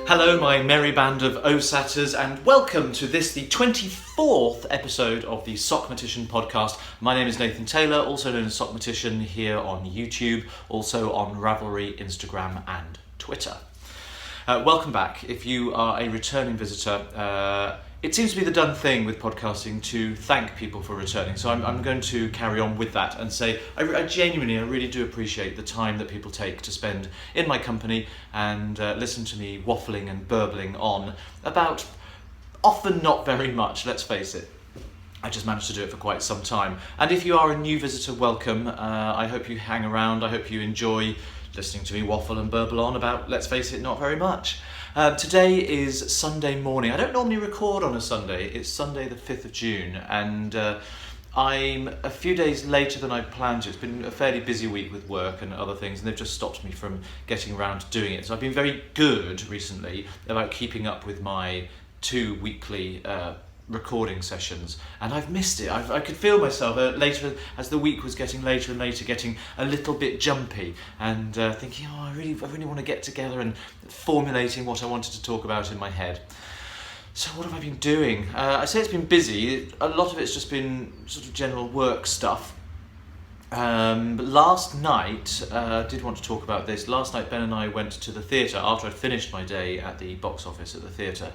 Hello, my merry band of OSATers, and welcome to this, the 24th episode of the Sockmatician podcast. My name is Nathan Taylor, also known as Sockmatician, here on YouTube, also on Ravelry, Instagram and Twitter. Welcome back. If you are a returning visitor, it seems to be the done thing with podcasting to thank people for returning, so I'm going to carry on with that and say I really do appreciate the time that people take to spend in my company and listen to me waffling and burbling on about often not very much, let's face it. I just managed to do it for quite some time. And if you are a new visitor, welcome. I hope you hang around. I hope you enjoy listening to me waffle and burble on about, let's face it, not very much. Today is Sunday morning. I don't normally record on a Sunday. It's Sunday the 5th of June, and I'm a few days later than I planned to. It's been a fairly busy week with work and other things, and they've just stopped me from getting around to doing it. So I've been very good recently about keeping up with my 2 weekly recording sessions, and I've missed it. I could feel myself later, as the week was getting later and later, getting a little bit jumpy and thinking, I really want to get together, and formulating what I wanted to talk about in my head. So what have I been doing? I say it's been busy. A lot of it's just been sort of general work stuff. But last night, did want to talk about this. Last night Ben and I went to the theatre after I'd finished my day at the box office at the theatre.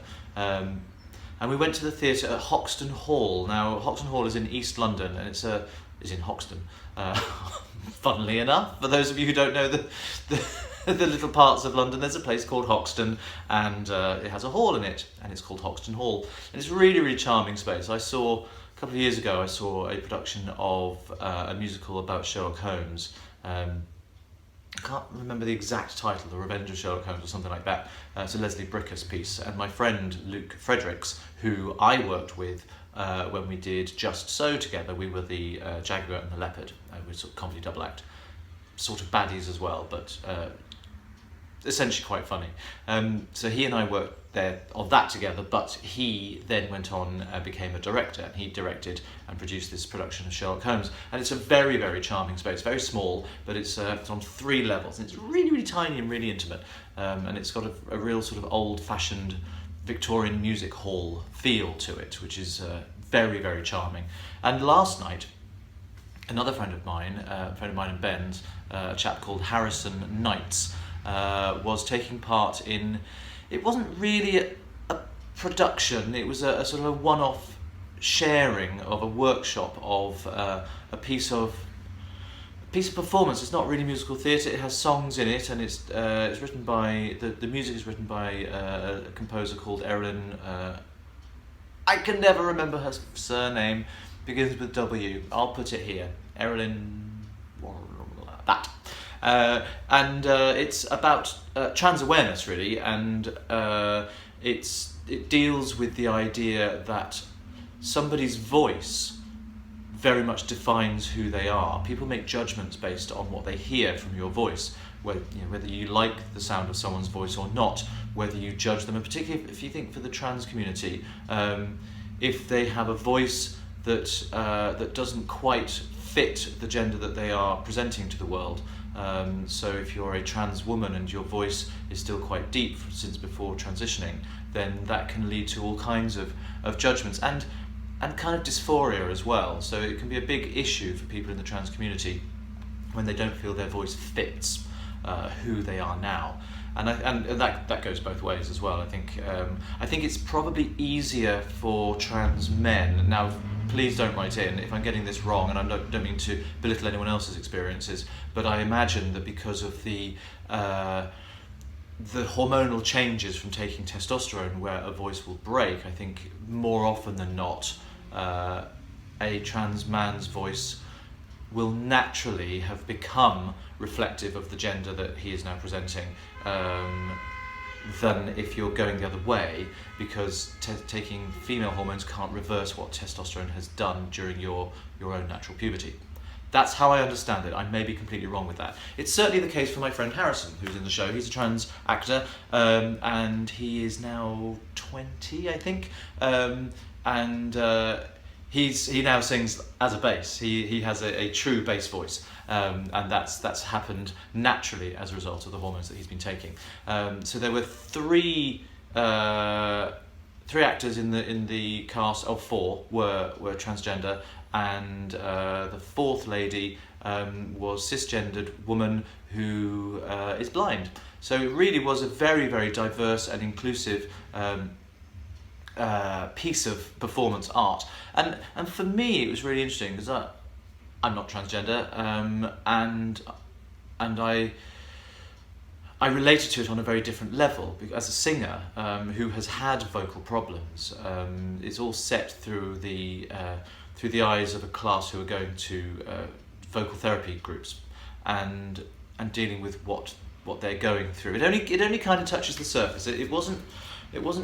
And we went to the theatre at Hoxton Hall. Now, Hoxton Hall is in East London, and is in Hoxton. Funnily enough, for those of you who don't know the little parts of London, there's a place called Hoxton, and it has a hall in it, and it's called Hoxton Hall. And it's a really, really charming space. A couple of years ago, I saw a production of a musical about Sherlock Holmes. I can't remember the exact title, The Revenge of Sherlock Holmes or something like that. It's a Leslie Brickus piece, and my friend Luke Fredericks, who I worked with when we did Just So together, we were the Jaguar and the Leopard. We were sort of comedy double act, sort of baddies as well, but essentially quite funny. So he and I worked there on that together, but he then went on and became a director, and he directed and produced this production of Sherlock Holmes. And it's a very, very charming space, very small, but it's on 3 levels, and it's really, really tiny and really intimate. And it's got a real sort of old-fashioned Victorian music hall feel to it, which is very, very charming. And last night, another friend of mine and Ben's, a chap called Harrison Knights, was taking part in. It wasn't really a production. It was a sort of a one-off sharing of a workshop of a piece of performance. It's not really musical theatre. It has songs in it, and it's written by the music is written by a composer called Erin. I can never remember her surname. Begins with W. I'll put it here. Erin. That. And it's about trans awareness, really, and it deals with the idea that somebody's voice very much defines who they are. People make judgments based on what they hear from your voice, whether you like the sound of someone's voice or not, whether you judge them, and particularly if you think for the trans community, if they have a voice that doesn't quite fit the gender that they are presenting to the world. So if you're a trans woman and your voice is still quite deep since before transitioning, then that can lead to all kinds of judgments and kind of dysphoria as well. So it can be a big issue for people in the trans community when they don't feel their voice fits who they are now. And that goes both ways as well. I think it's probably easier for trans men. Now, please don't write in if I'm getting this wrong, and I don't mean to belittle anyone else's experiences, but I imagine that because of the hormonal changes from taking testosterone, where a voice will break, I think more often than not, a trans man's voice will naturally have become reflective of the gender that he is now presenting, than if you're going the other way, because taking female hormones can't reverse what testosterone has done during your own natural puberty. That's how I understand it. I may be completely wrong with that. It's certainly the case for my friend Harrison, who's in the show. He's a trans actor, and he is now 20, I think, and he now sings as a bass. He has a true bass voice, and that's happened naturally as a result of the hormones that he's been taking. So there were three actors in the cast of four were transgender, and the fourth lady was cisgendered woman who is blind. So it really was a very, very diverse and inclusive piece of performance art, and for me it was really interesting because I'm not transgender, and I related to it on a very different level as a singer who has had vocal problems. It's all set through the eyes of a class who are going to vocal therapy groups and dealing with what they're going through. It only kind of touches the surface. It wasn't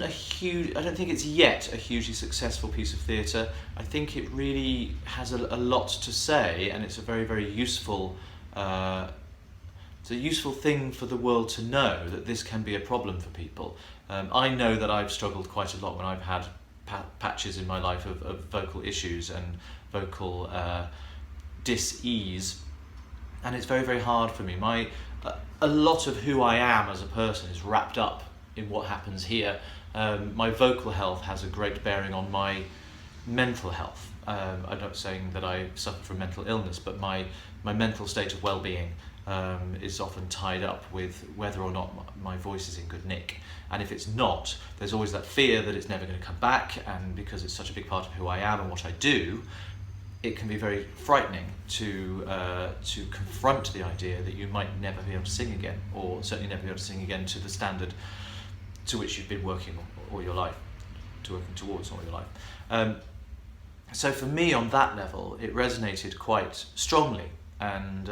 a huge. I don't think it's yet a hugely successful piece of theatre. I think it really has a lot to say, and it's a very, very useful. It's a useful thing for the world to know that this can be a problem for people. I know that I've struggled quite a lot when I've had patches in my life of vocal issues and vocal dis-ease, and it's very, very hard for me. A lot of who I am as a person is wrapped up in what happens here. My vocal health has a great bearing on my mental health. I'm not saying that I suffer from mental illness, but my mental state of well-being is often tied up with whether or not my voice is in good nick. And if it's not, there's always that fear that it's never going to come back, and because it's such a big part of who I am and what I do, it can be very frightening to confront the idea that you might never be able to sing again, or certainly never be able to sing again to the standard to which you've been working all your life, working towards all your life. So for me, on that level, it resonated quite strongly, and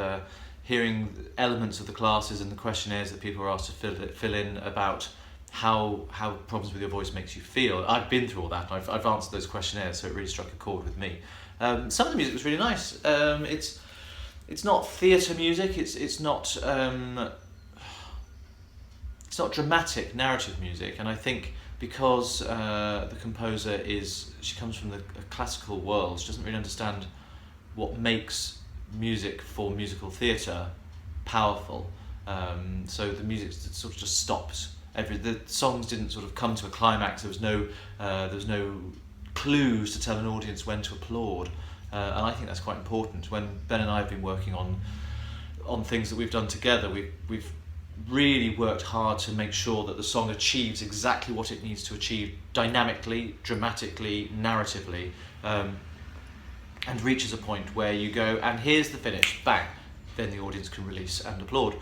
hearing elements of the classes and the questionnaires that people were asked to fill in about how problems with your voice makes you feel. I've been through all that. I've answered those questionnaires, so it really struck a chord with me. Some of the music was really nice. It's not theatre music. It's not dramatic narrative music, and I think because the composer she comes from the classical world, she doesn't really understand what makes music for musical theatre powerful. So the music sort of just stopped. The songs didn't sort of come to a climax. There was no clues to tell an audience when to applaud, and I think that's quite important. When Ben and I have been working on things that we've done together, we've really worked hard to make sure that the song achieves exactly what it needs to achieve, dynamically, dramatically, narratively, and reaches a point where you go, and here's the finish, bang, then the audience can release and applaud.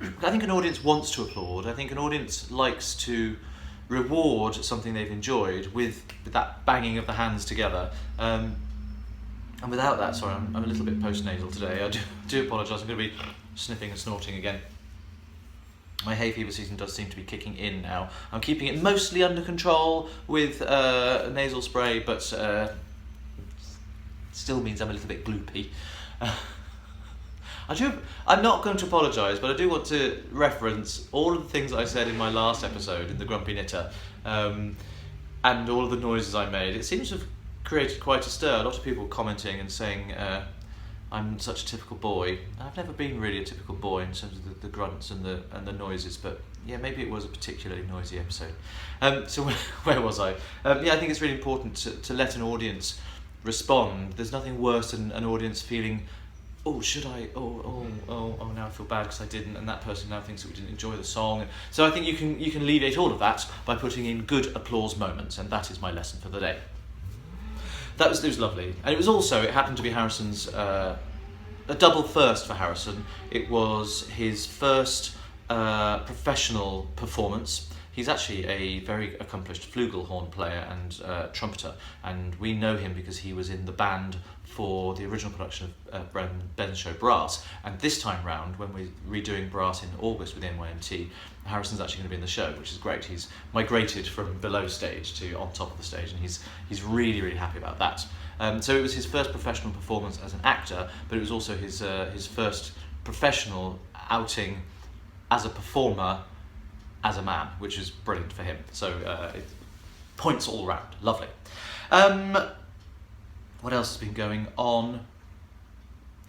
I think an audience wants to applaud. I think an audience likes to reward something they've enjoyed with that banging of the hands together. And without that, sorry, I'm a little bit post-nasal today. I do apologise. I'm going to be sniffing and snorting again. My hay fever season does seem to be kicking in now. I'm keeping it mostly under control with nasal spray, but still means I'm a little bit gloopy. I'm not going to apologise, but I do want to reference all of the things I said in my last episode, in the Grumpy Knitter, and all of the noises I made. It seems to have created quite a stir. A lot of people commenting and saying I'm such a typical boy. I've never been really a typical boy in terms of the grunts and the noises, but yeah, maybe it was a particularly noisy episode. So where was I? Yeah, I think it's really important to let an audience respond. There's nothing worse than an audience feeling, oh, should I? Oh, now I feel bad because I didn't, and that person now thinks that we didn't enjoy the song. So I think you can alleviate all of that by putting in good applause moments, and that is my lesson for the day. It was lovely, and it happened to be Harrison's a double first for Harrison. It was his first professional performance. He's actually a very accomplished flugelhorn player and trumpeter, and we know him because he was in the band for the original production of Ben's show Brass, and this time round, when we're redoing Brass in August with NYMT, Harrison's actually going to be in the show, which is great. He's migrated from below stage to on top of the stage, and he's really, really happy about that. So it was his first professional performance as an actor, but it was also his first professional outing as a performer, as a man, which is brilliant for him. So it points all round. Lovely. What else has been going on? Do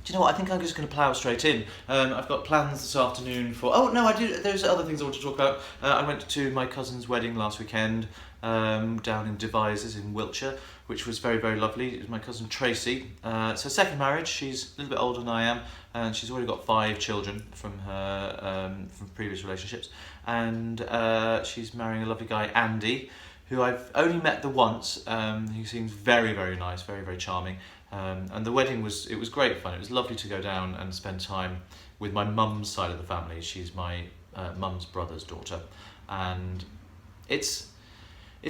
you know what? I think I'm just going to plough straight in. I've got plans this afternoon for... Oh, no, I do. There's other things I want to talk about. I went to my cousin's wedding last weekend down in Devizes in Wiltshire, which was very, very lovely. It was my cousin Tracy. It's her second marriage. She's a little bit older than I am, and she's already got 5 children from her from previous relationships. And she's marrying a lovely guy, Andy, who I've only met the once. He seems very, very nice, very, very charming. And the wedding was great fun. It was lovely to go down and spend time with my mum's side of the family. She's my mum's brother's daughter, and it's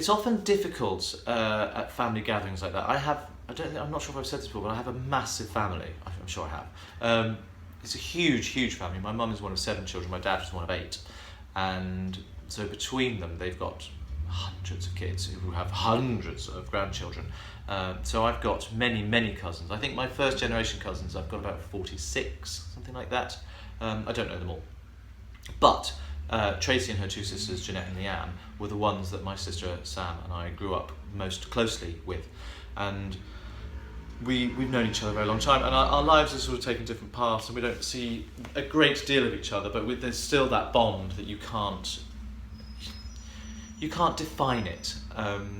often difficult at family gatherings like that. I'm not sure if I've said this before, but I have a massive family. I'm sure I have. It's a huge, huge family. My mum is one of 7 children. My dad was one of 8, and so between them, they've got hundreds of kids who have hundreds of grandchildren. So I've got many, many cousins. I think my first generation cousins, I've got about 46, something like that. I don't know them all. But Tracy and her 2 sisters, Jeanette and Leanne, were the ones that my sister Sam and I grew up most closely with. And we've known each other a very long time, and our lives are sort of taking different paths, and we don't see a great deal of each other, but there's still that bond that you can't define it.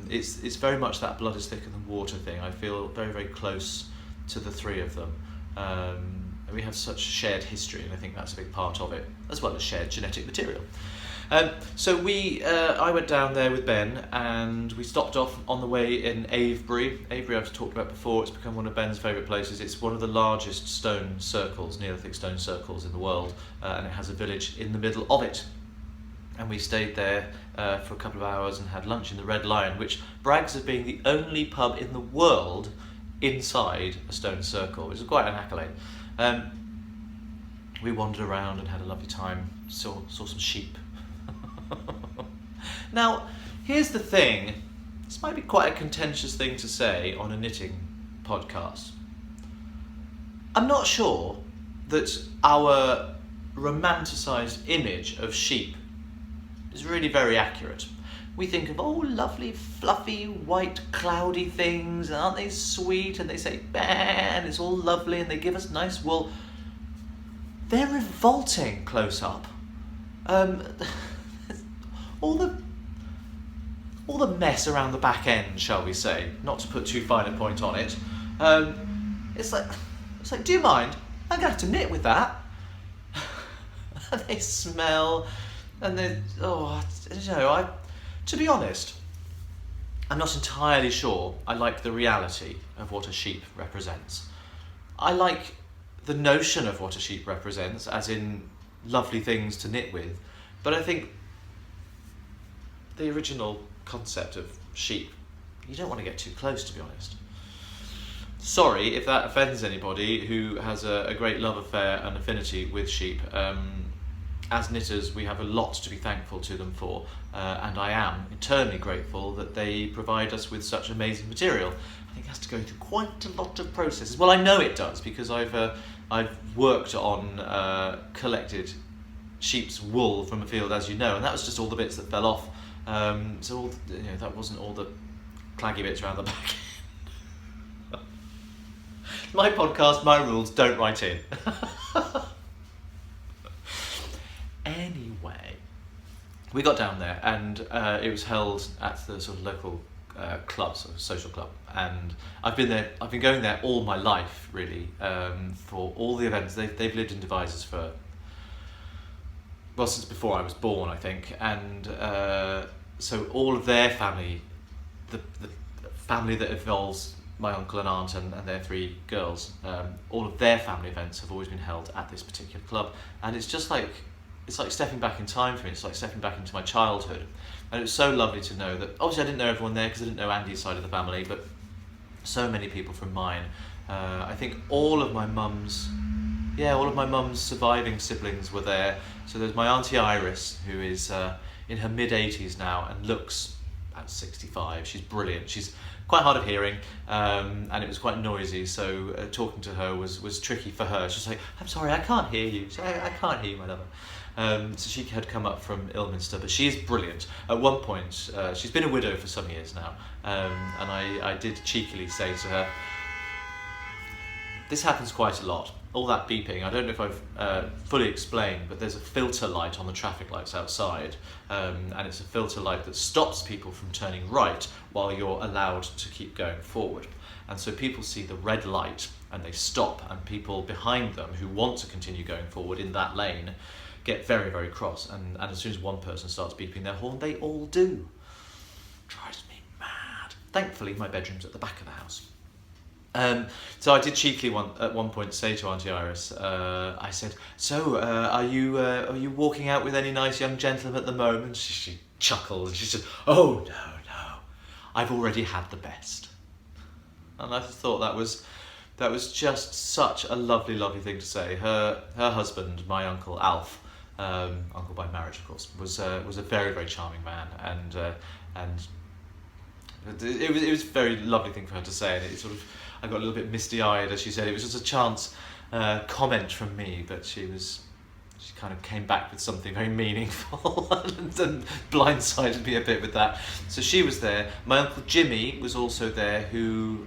It's very much that blood is thicker than water thing. I feel very, very close to the 3 of them. And we have such shared history, and I think that's a big part of it, as well as shared genetic material. So I went down there with Ben, and we stopped off on the way in Avebury. Avebury I've talked about before. It's become one of Ben's favourite places. It's one of the largest stone circles, Neolithic stone circles in the world, and it has a village in the middle of it. And we stayed there for a couple of hours and had lunch in the Red Lion, which brags of being the only pub in the world inside a stone circle, which is quite an accolade. We wandered around and had a lovely time, saw some sheep. Now, here's the thing. This might be quite a contentious thing to say on a knitting podcast. I'm not sure that our romanticised image of sheep is really very accurate. We think of, oh, lovely, fluffy, white, cloudy things, and aren't they sweet? And they say, bah, and it's all lovely, and they give us nice wool. They're revolting close up. All the mess around the back end, shall we say, not to put too fine a point on it. It's like, do you mind? I'm gonna have to knit with that. They smell. And then, to be honest, I'm not entirely sure I like the reality of what a sheep represents. I like the notion of what a sheep represents, as in lovely things to knit with, but I think the original concept of sheep, you don't want to get too close, to be honest. Sorry if that offends anybody who has a great love affair and affinity with sheep. As knitters, we have a lot to be thankful to them for, and I am eternally grateful that they provide us with such amazing material. I think it has to go through quite a lot of processes. Well, I know it does, because I've worked on collected sheep's wool from a field, as you know, and that was just all the bits that fell off. So that wasn't all the claggy bits around the back. My podcast, my rules, don't write in. Anyway, we got down there, and it was held at the sort of local club, sort of social club, and I've been going there all my life, really, for all the events. They've lived in Devizes for, well, since before I was born, I think, and so all of their family, the family that involves my uncle and aunt and their 3 girls, all of their family events have always been held at this particular club, and it's like stepping back in time for me. It's like stepping back into my childhood, and it was so lovely to know that. Obviously, I didn't know everyone there because I didn't know Andy's side of the family, but so many people from mine. I think all of my mum's surviving siblings were there. So there's my auntie Iris, who is in her mid-80s now and looks at 65. She's brilliant. She's quite hard of hearing, and it was quite noisy, so talking to her was tricky for her. She's like, I'm sorry, I can't hear you. I can't hear you, my lover. So she had come up from Ilminster, but she is brilliant. At one point, she's been a widow for some years now, and I did cheekily say to her, this happens quite a lot. All that beeping, I don't know if I've fully explained, but there's a filter light on the traffic lights outside, and it's a filter light that stops people from turning right while you're allowed to keep going forward. And so people see the red light and they stop, and people behind them who want to continue going forward in that lane get very, very cross. And as soon as one person starts beeping their horn, they all do. Drives me mad. Thankfully, my bedroom's at the back of the house. So I did cheekily at one point say to Auntie Iris, I said, "So, are you walking out with any nice young gentlemen at the moment?" She chuckled and she said, "Oh no, I've already had the best." And I just thought that was just such a lovely, lovely thing to say. Her husband, my uncle Alf, uncle by marriage of course, was a very, very charming man, and it was a very lovely thing for her to say, and it sort of, I got a little bit misty-eyed as she said it. It was just a chance comment from me, but she kind of came back with something very meaningful and blindsided me a bit with that. So she was there. My uncle Jimmy was also there, who,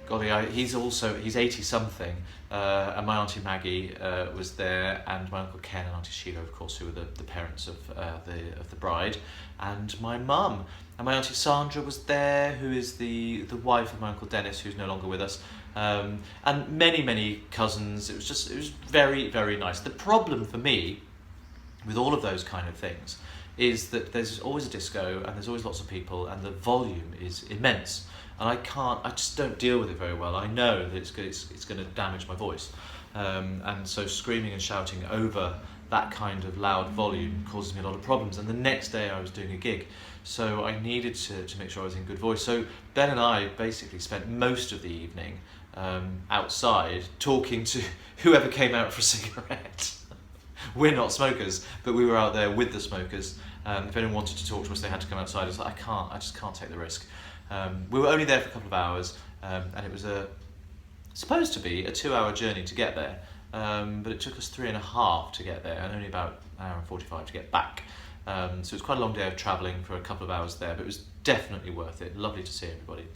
golly, he's 80 something, and my auntie Maggie was there, and my uncle Ken and auntie Sheila, of course, who were the parents of the bride, and my mum. And my auntie Sandra was there, who is the wife of my uncle Dennis, who's no longer with us, and many cousins. It was very, very nice. The problem for me with all of those kind of things is that there's always a disco and there's always lots of people and the volume is immense, and I just don't deal with it very well. I know that it's going to damage my voice, and so screaming and shouting over that kind of loud volume causes me a lot of problems. And the next day I was doing a gig, so I needed to make sure I was in good voice. So Ben and I basically spent most of the evening outside talking to whoever came out for a cigarette. We're not smokers, but we were out there with the smokers. If anyone wanted to talk to us, they had to come outside. I was like, I just can't take the risk. We were only there for a couple of hours, and it was supposed to be a 2-hour journey to get there, but it took us 3.5 to get there, and only about an hour and 45 to get back. So it was quite a long day of travelling for a couple of hours there, but it was definitely worth it. Lovely to see everybody.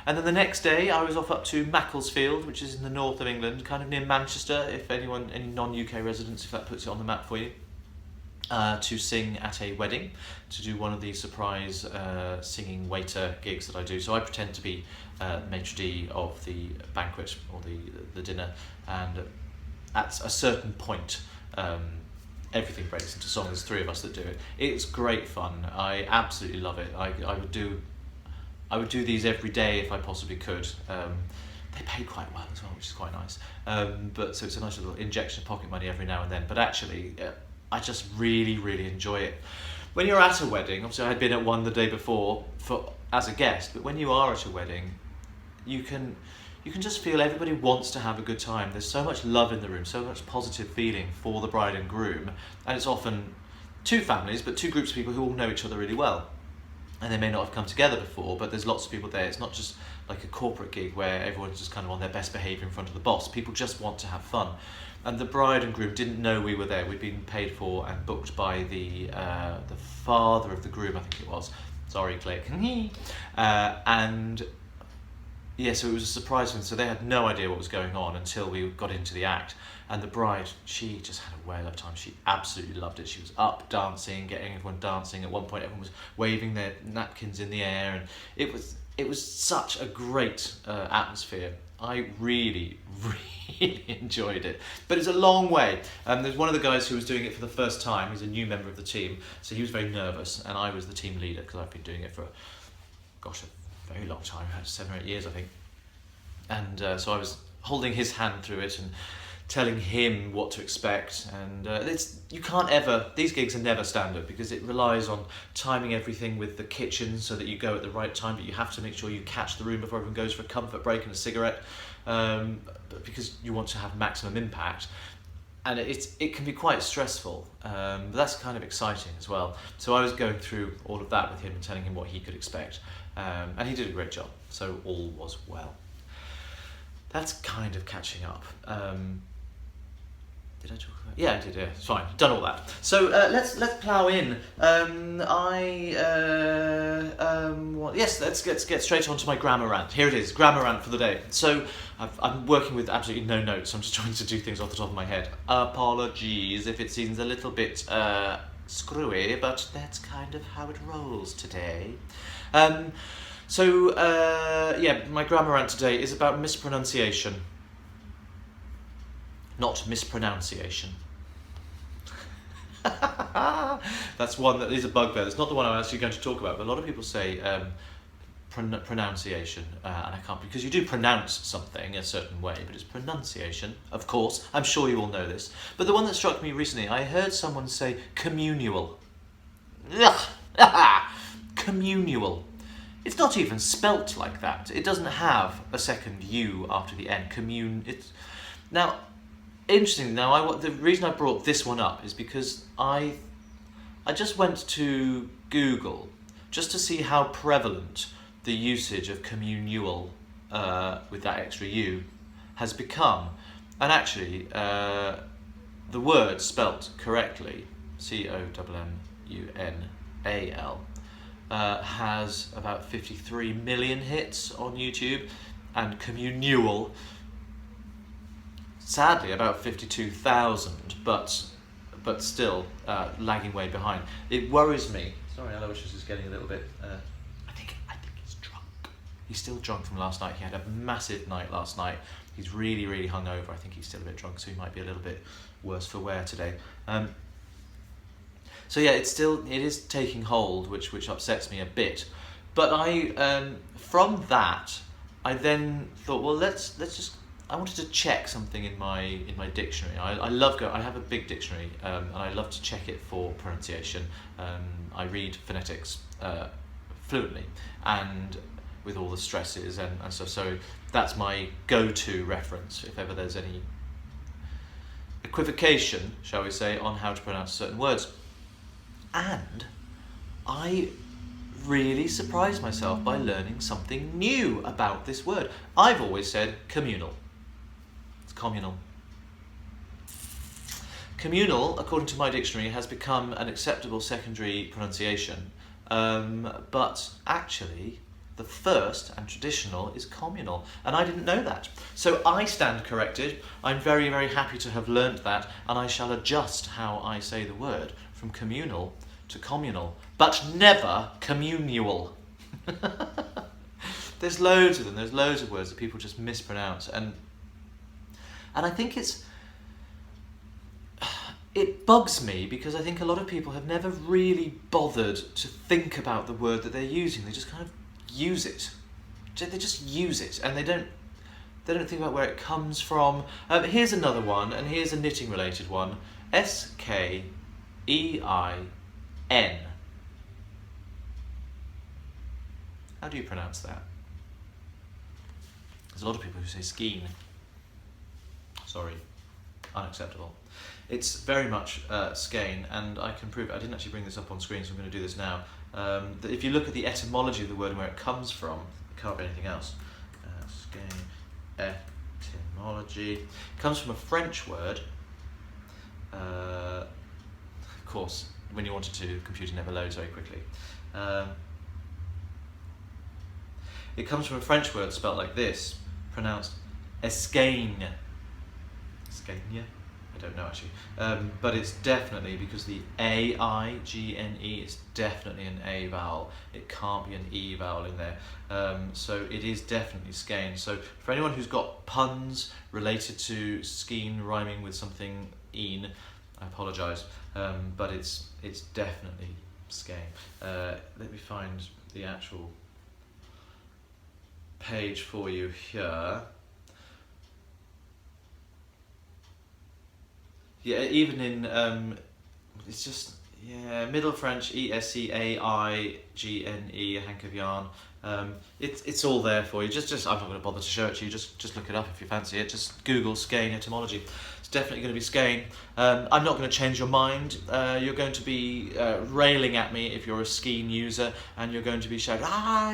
And then the next day I was off up to Macclesfield, which is in the north of England, kind of near Manchester, if any non-UK residents, if that puts it on the map for you, to sing at a wedding, to do one of the surprise singing waiter gigs that I do. So I pretend to be maitre d' of the banquet or the dinner, and at a certain point everything breaks into song. There's 3 of us that do it. It's great fun. I absolutely love it. I would do these every day if I possibly could. They pay quite well as well, which is quite nice. But so it's a nice little injection of pocket money every now and then. But actually, I just really, really enjoy it. When you're at a wedding, obviously I had been at one the day before as a guest, but when you are at a wedding, you can just feel everybody wants to have a good time. There's so much love in the room, so much positive feeling for the bride and groom, and it's often 2 families, but 2 groups of people who all know each other really well. And they may not have come together before, but there's lots of people there. It's not just like a corporate gig where everyone's just kind of on their best behaviour in front of the boss. People just want to have fun. And the bride and groom didn't know we were there. We'd been paid for and booked by the father of the groom, I think it was. Sorry, click. And yeah, so it was a surprise for them. So they had no idea what was going on until we got into the act. And the bride, she just had a whale of time. She absolutely loved it. She was up dancing, getting everyone dancing. At one point, everyone was waving their napkins in the air, and it was such a great atmosphere. I really, really enjoyed it. But it's a long way. There's one of the guys who was doing it for the first time. He's a new member of the team, so he was very nervous, and I was the team leader because I've been doing it for, a very long time. I had 7 or 8 years, I think. And so I was holding his hand through it and telling him what to expect, and these gigs are never standard because it relies on timing everything with the kitchen so that you go at the right time, but you have to make sure you catch the room before everyone goes for a comfort break and a cigarette, because you want to have maximum impact, and it can be quite stressful, but that's kind of exciting as well. So I was going through all of that with him and telling him what he could expect, and he did a great job, so all was well. That's kind of catching up. Did I talk about? Yeah, I did. Yeah, it's fine. Done all that. So let's plough in. Yes, let's get straight on to my grammar rant. Here it is, grammar rant for the day. So I'm working with absolutely no notes. I'm just trying to do things off the top of my head. Apologies if it seems a little bit screwy, but that's kind of how it rolls today. Yeah, my grammar rant today is about mispronunciation. Not mispronunciation. That's one that is a bugbear. It's not the one I'm actually going to talk about, but a lot of people say pronunciation, and I can't, because you do pronounce something a certain way, but it's pronunciation, of course. I'm sure you all know this. But the one that struck me recently, I heard someone say communal. Communal. It's not even spelt like that. It doesn't have a second U after the N. Now, interesting. Now, the reason I brought this one up is because I just went to Google just to see how prevalent the usage of communal with that extra U has become. And actually, the word spelt correctly, COMMUNAL, has about 53 million hits on YouTube, and communal, sadly, about 52,000, but still lagging way behind. It worries me. Sorry, Aloysius is getting a little bit. I think he's drunk. He's still drunk from last night. He had a massive night last night. He's really, really hungover. I think he's still a bit drunk, so he might be a little bit worse for wear today. So yeah, it is taking hold, which upsets me a bit. But from that, I then thought, well, let's just. I wanted to check something in my dictionary. I have a big dictionary, and I love to check it for pronunciation. I read phonetics fluently, and with all the stresses and stuff. So that's my go-to reference if ever there's any equivocation, shall we say, on how to pronounce certain words. And I really surprised myself by learning something new about this word. I've always said communal. It's communal. Communal, according to my dictionary, has become an acceptable secondary pronunciation, but actually the first and traditional is communal, and I didn't know that. So I stand corrected. I'm very, very happy to have learnt that, and I shall adjust how I say the word from communal to communal, but never communal. There's loads of them. There's loads of words that people just mispronounce, and I think it bugs me, because I think a lot of people have never really bothered to think about the word that they're using. They just kind of use it. They just use it, and they don't think about where it comes from. Here's another one, and here's a knitting related one. SKEIN. How do you pronounce that? There's a lot of people who say skein. Sorry, unacceptable. It's very much skein, and I can prove it. I didn't actually bring this up on screen, so I'm going to do this now. That if you look at the etymology of the word and where it comes from, it can't be anything else. Skein, etymology. It comes from a French word. Of course, when you wanted to, the computer never loads very quickly. It comes from a French word spelt like this, pronounced escaine. Escaine? I don't know actually. But it's definitely, because the A-I-G-N-E, it's definitely an A vowel. It can't be an E vowel in there. So it is definitely skein. So for anyone who's got puns related to skein rhyming with something een, I apologise, but it's definitely skein. Let me find the actual page for you here. Yeah, even in it's just Middle French, Escaine, a hank of yarn. It's all there for you. Just I'm not going to bother to show it to you. Just look it up if you fancy it. Just Google skein etymology. It's definitely going to be skein. I'm not going to change your mind. You're going to be railing at me if you're a skein user, and you're going to be shouting,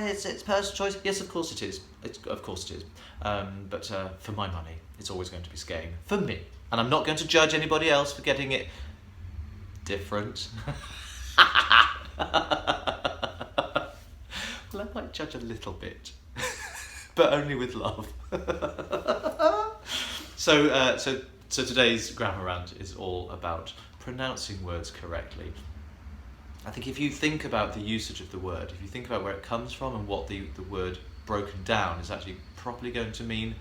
it's personal choice. Yes, of course it is. Of course it is. But for my money, it's always going to be skein for me. And I'm not going to judge anybody else for getting it different. Well, I might judge a little bit, but only with love. So today's grammar rant is all about pronouncing words correctly. I think if you think about the usage of the word, if you think about where it comes from and what the word broken down is actually properly going to mean,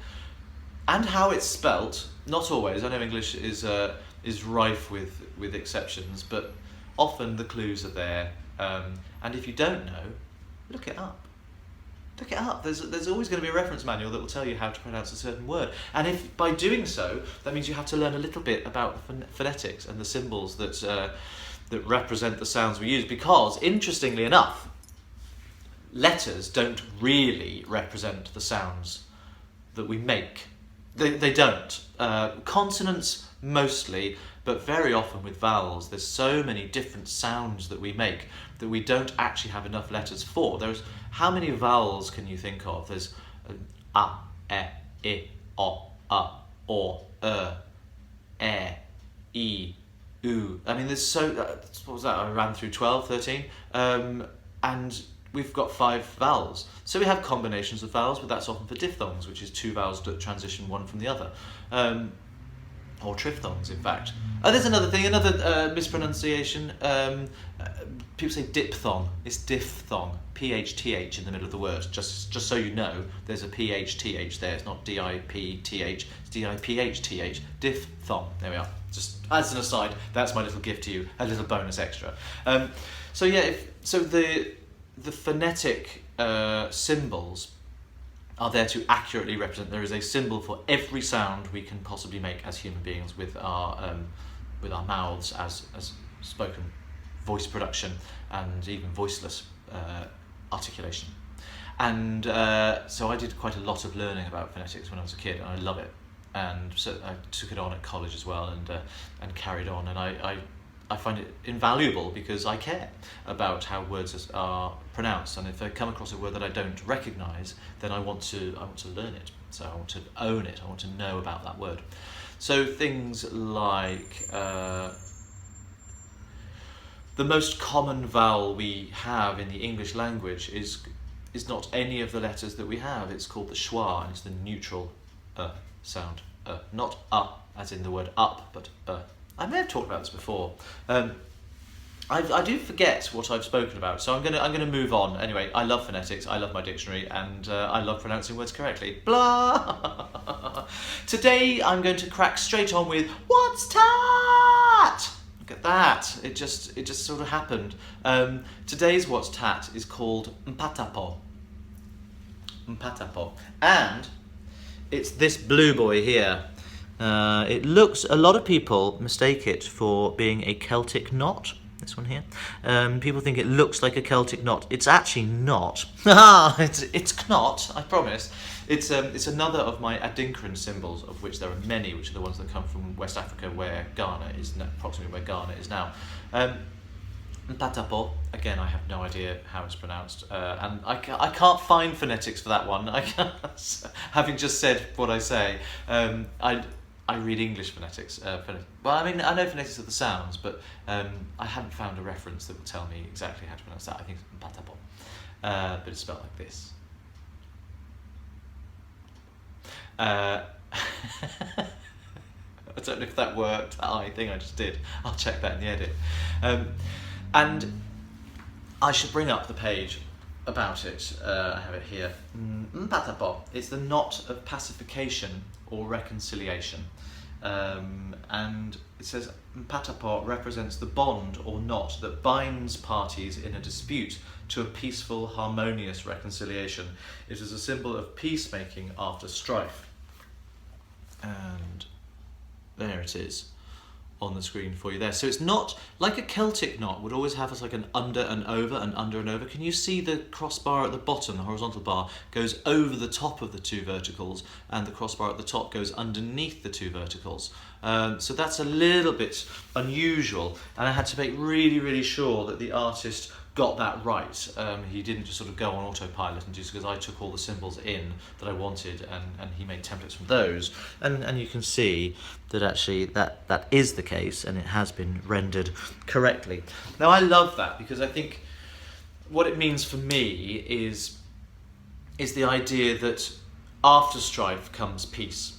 and how it's spelt, not always, I know English is rife with exceptions, but often the clues are there, and if you don't know, look it up. Look it up. There's always going to be a reference manual that will tell you how to pronounce a certain word. And if by doing so, that means you have to learn a little bit about phonetics and the symbols that represent the sounds we use. Because, interestingly enough, letters don't really represent the sounds that we make. They don't. Consonants mostly, but very often with vowels, there's so many different sounds that we make that we don't actually have enough letters for. How many vowels can you think of? There's a, e, I, o, e, u. I mean, there's what was that? I ran through 12, 13. And we've got 5 vowels. So we have combinations of vowels, but that's often for diphthongs, which is 2 vowels that transition one from the other. Or triphthongs, in fact. There's another thing, another mispronunciation. People say diphthong. It's diphthong. PHTH in the middle of the word. Just so you know, there's a PHTH there. It's not DIPTH. It's DIPHTH. Diphthong. There we are. Just as an aside, that's my little gift to you. A little bonus extra. So yeah, the phonetic symbols are there to accurately represent. There is a symbol for every sound we can possibly make as human beings with our mouths as spoken voice production and even voiceless articulation. And so I did quite a lot of learning about phonetics when I was a kid, and I love it. And so I took it on at college as well, and carried on. And I find it invaluable because I care about how words are pronounced, and if I come across a word that I don't recognise, then I want to learn it. So I want to own it. I want to know about that word. So things like the most common vowel we have in the English language is not any of the letters that we have. It's called the schwa, and it's the neutral sound. Not as in the word up, but I may have talked about this before. I do forget what I've spoken about, so I'm gonna move on. Anyway, I love phonetics, I love my dictionary, and I love pronouncing words correctly. Blah! Today I'm going to crack straight on with what's tat? Look at that! It just sort of happened. Today's what's tat is called mpatapo. Mpatapo, and it's this blue boy here. It looks, a lot of people mistake it for being a Celtic knot, this one here. People think it looks like a Celtic knot. It's actually not. It's not, I promise. It's another of my Adinkran symbols, of which there are many, which are the ones that come from West Africa, where Ghana is, approximately where Ghana is now. Mpatapo, again, I have no idea how it's pronounced, and I can't find phonetics for that one. Having just said what I say, I read English phonetics. Well, I mean, I know phonetics of the sounds, but I haven't found a reference that will tell me exactly how to pronounce that. I think it's mpatapo, but it's spelled like this. I don't know if that worked, that I thing I just did. I'll check that in the edit. And I should bring up the page about it. I have it here. Mpatapo. It's the knot of pacification or reconciliation. And it says mpatapo represents the bond or knot that binds parties in a dispute to a peaceful, harmonious reconciliation. It is a symbol of peacemaking after strife. And there it is on the screen for you there. So it's not like a Celtic knot would always have us like an under and over and under and over. Can you see the crossbar at the bottom, the horizontal bar, goes over the top of the 2 verticals, and the crossbar at the top goes underneath the 2 verticals. So that's a little bit unusual, and I had to make really, really sure that the artist got that right. He didn't just sort of go on autopilot and just because I took all the symbols in that I wanted and he made templates from those. And you can see that actually that is the case and it has been rendered correctly. Now I love that because I think what it means for me is the idea that after strife comes peace.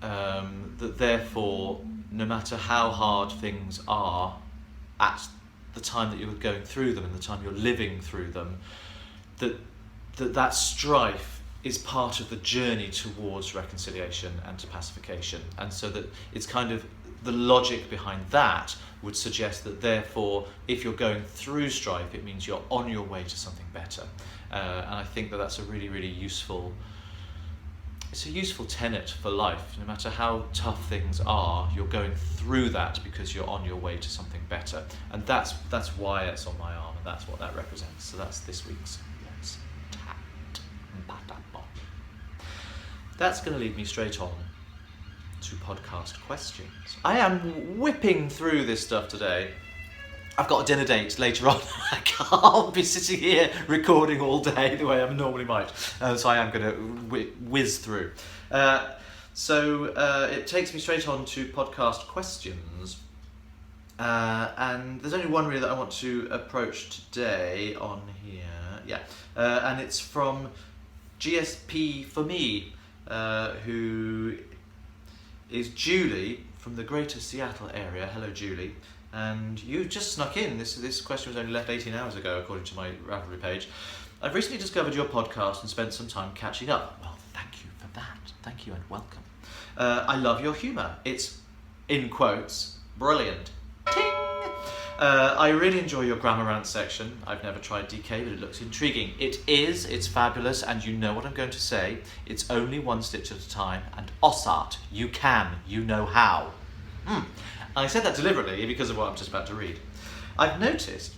That therefore, no matter how hard things are at the time that you're going through them and the time you're living through them, that strife is part of the journey towards reconciliation and to pacification. And so that it's kind of the logic behind that would suggest that therefore, if you're going through strife, it means you're on your way to something better. And I think that that's a really, really useful tenet for life. No matter how tough things are, you're going through that because you're on your way to something better. And that's why it's on my arm, and that's what that represents. So that's this week's What's Tapped. That's going to lead me straight on to podcast questions. I am whipping through this stuff today. I've got a dinner date later on. I can't be sitting here recording all day the way I normally might. So I am going to whiz through. So it takes me straight on to podcast questions. And there's only one really that I want to approach today on here. Yeah. And it's from GSP for me, who is Julie from the greater Seattle area. Hello, Julie. And you just snuck in. This question was only left 18 hours ago, according to my Ravelry page. I've recently discovered your podcast and spent some time catching up. Well, thank you for that. Thank you and welcome. I love your humour. It's, in quotes, brilliant. Ting! I really enjoy your grammar rant section. I've never tried DK, but it looks intriguing. It's fabulous, and you know what I'm going to say. It's only one stitch at a time, and Ossart, you know how. I said that deliberately because of what I'm just about to read. I've noticed,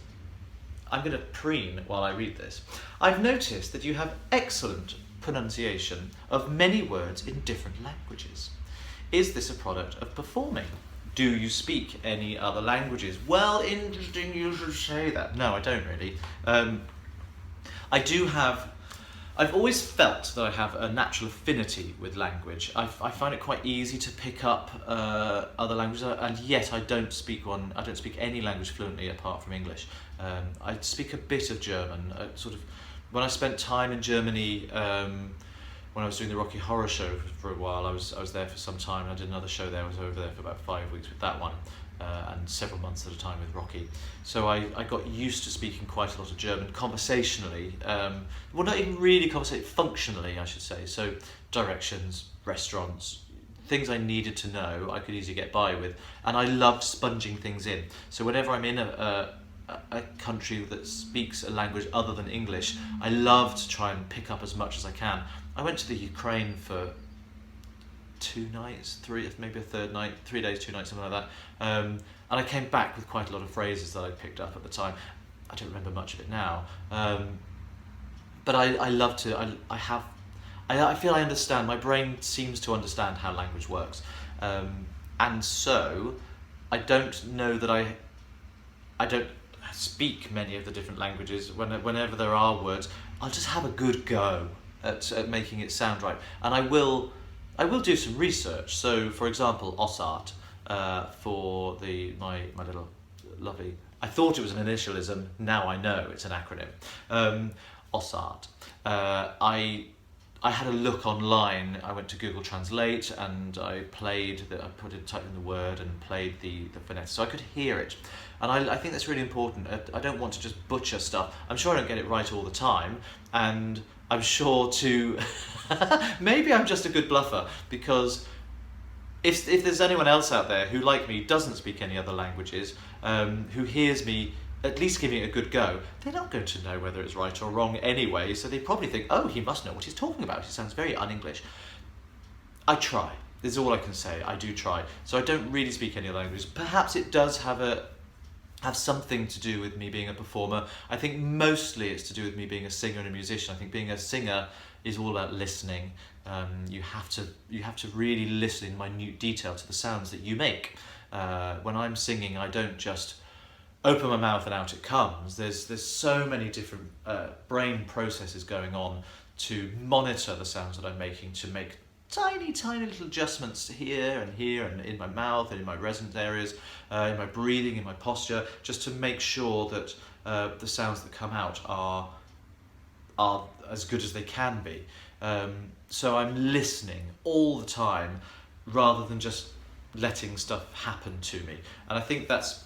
I'm going to preen while I read this, I've noticed that you have excellent pronunciation of many words in different languages. Is this a product of performing? Do you speak any other languages? Well, interesting you should say that. No, I don't really. I've always felt that I have a natural affinity with language. I find it quite easy to pick up other languages, and yet I don't speak any language fluently apart from English. I speak a bit of German. When I spent time in Germany, when I was doing the Rocky Horror Show for a while, I was there for some time. I did another show there. I was over there for about 5 weeks with that one. And several months at a time with Rocky. So I got used to speaking quite a lot of German conversationally. Well, not even really functionally, I should say. So directions, restaurants, things I needed to know, I could easily get by with. And I loved sponging things in. So whenever I'm in a country that speaks a language other than English, I love to try and pick up as much as I can. I went to the Ukraine for 2 nights, maybe a third night, 3 days, 2 nights, something like that. And I came back with quite a lot of phrases that I picked up at the time. I don't remember much of it now. But I love to, I feel I understand, my brain seems to understand how language works. And so I don't know that I don't speak many of the different languages. Whenever there are words, I'll just have a good go at making it sound right. And I will do some research. So, for example, Ossart, for my little lovely, I thought it was an initialism, now I know it's an acronym. Ossart. I had a look online. I went to Google Translate and I typed in the word and played the phonetics, so I could hear it. And I think that's really important. I don't want to just butcher stuff. I'm sure I don't get it right all the time, and I'm sure to maybe I'm just a good bluffer, because if there's anyone else out there who, like me, doesn't speak any other languages, who hears me at least giving it a good go, they're not going to know whether it's right or wrong anyway, so they probably think, oh, he must know what he's talking about. He sounds very un-English. I try. This is all I can say. I do try. So I don't really speak any languages. Perhaps it does have something to do with me being a performer. I think mostly it's to do with me being a singer and a musician. I think being a singer is all about listening. You have to really listen in minute detail to the sounds that you make. When I'm singing, I don't just open my mouth and out it comes. There's so many different brain processes going on to monitor the sounds that I'm making, to make tiny little adjustments here and in my mouth and in my resonant areas, in my breathing, in my posture, just to make sure that the sounds that come out are as good as they can be. So I'm listening all the time rather than just letting stuff happen to me. And I think that's,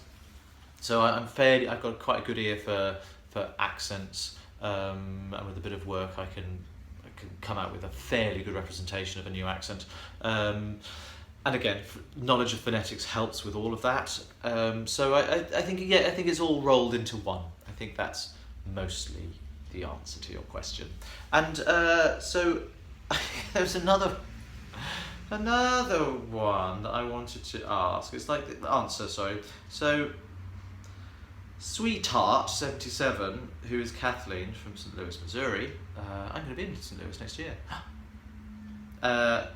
so I've got quite a good ear for accents, and with a bit of work I can come out with a fairly good representation of a new accent. And again, knowledge of phonetics helps with all of that. So I think it's all rolled into one. I think that's mostly the answer to your question. And so there's another one that I wanted to ask. It's like the answer, sorry. So Sweetheart77, who is Kathleen from St. Louis, Missouri. I'm going to be in St. Louis next year. I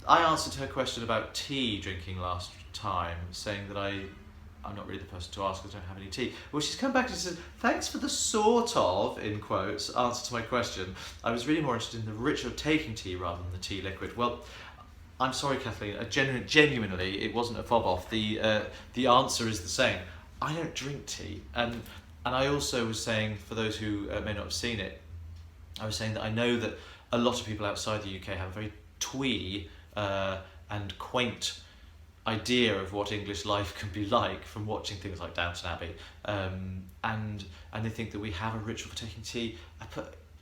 answered her question about tea drinking last time, saying that I'm not really the person to ask because I don't have any tea. Well, she's come back and she said, thanks for the sort of, in quotes, answer to my question. I was really more interested in the ritual of taking tea rather than the tea liquid. Well, I'm sorry, Kathleen, genuinely, it wasn't a fob off. The answer is the same. I don't drink tea, and I also was saying, for those who may not have seen it, I was saying that I know that a lot of people outside the UK have a very twee and quaint idea of what English life can be like from watching things like Downton Abbey, and they think that we have a ritual for taking tea.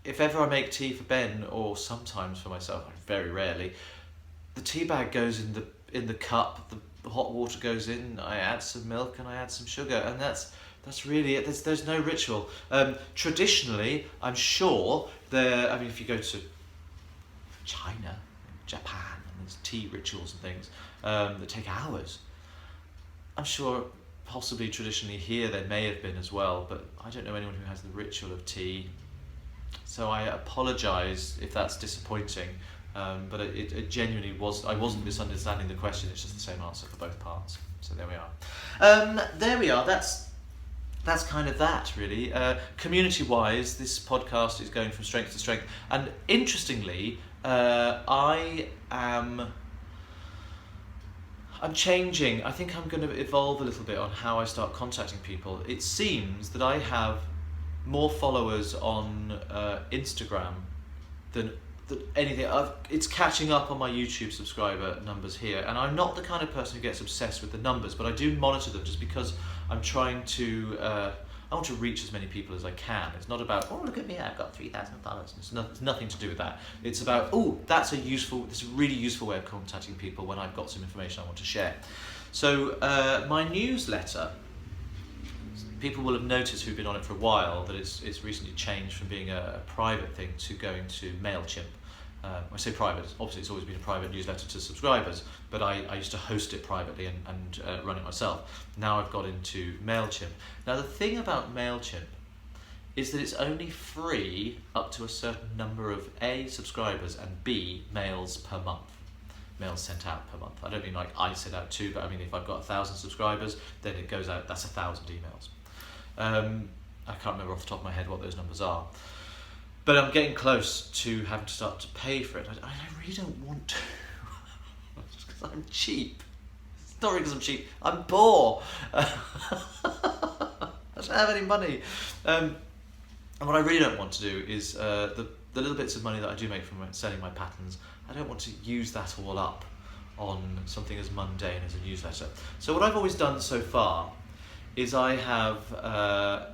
If ever I make tea for Ben, or sometimes for myself, very rarely, the tea bag goes in the cup, the hot water goes in, I add some milk and I add some sugar, and that's really it. There's no ritual. Traditionally, I'm sure if you go to China, Japan, and there's tea rituals and things that take hours. I'm sure possibly traditionally here there may have been as well, but I don't know anyone who has the ritual of tea. So I apologise if that's disappointing. But it genuinely was. I wasn't misunderstanding the question. It's just the same answer for both parts. So there we are. That's kind of that, really. Community-wise, this podcast is going from strength to strength. And interestingly, I'm changing. I think I'm going to evolve a little bit on how I start contacting people. It seems that I have more followers on Instagram than anything. It's catching up on my YouTube subscriber numbers here, and I'm not the kind of person who gets obsessed with the numbers, but I do monitor them just because I'm trying to I want to reach as many people as I can. It's not about, oh, look at me, I've got 3,000 followers. It's nothing to do with that. It's about, oh, that's a really useful way of contacting people when I've got some information I want to share. So my newsletter, people will have noticed who've been on it for a while that it's recently changed from being a private thing to going to MailChimp. I say private, obviously it's always been a private newsletter to subscribers, but I used to host it privately and run it myself. Now I've got into MailChimp. Now the thing about MailChimp is that it's only free up to a certain number of A, subscribers, and B, mails per month. Mails sent out per month. I don't mean like I send out 2, but I mean if I've got 1,000 subscribers, then it goes out, that's 1,000 emails. I can't remember off the top of my head what those numbers are. But I'm getting close to having to start to pay for it. I really don't want to. Just because I'm cheap. It's not because I'm cheap. I'm poor. I don't have any money. And what I really don't want to do is the little bits of money that I do make from selling my patterns, I don't want to use that all up on something as mundane as a newsletter. So what I've always done so far is I have...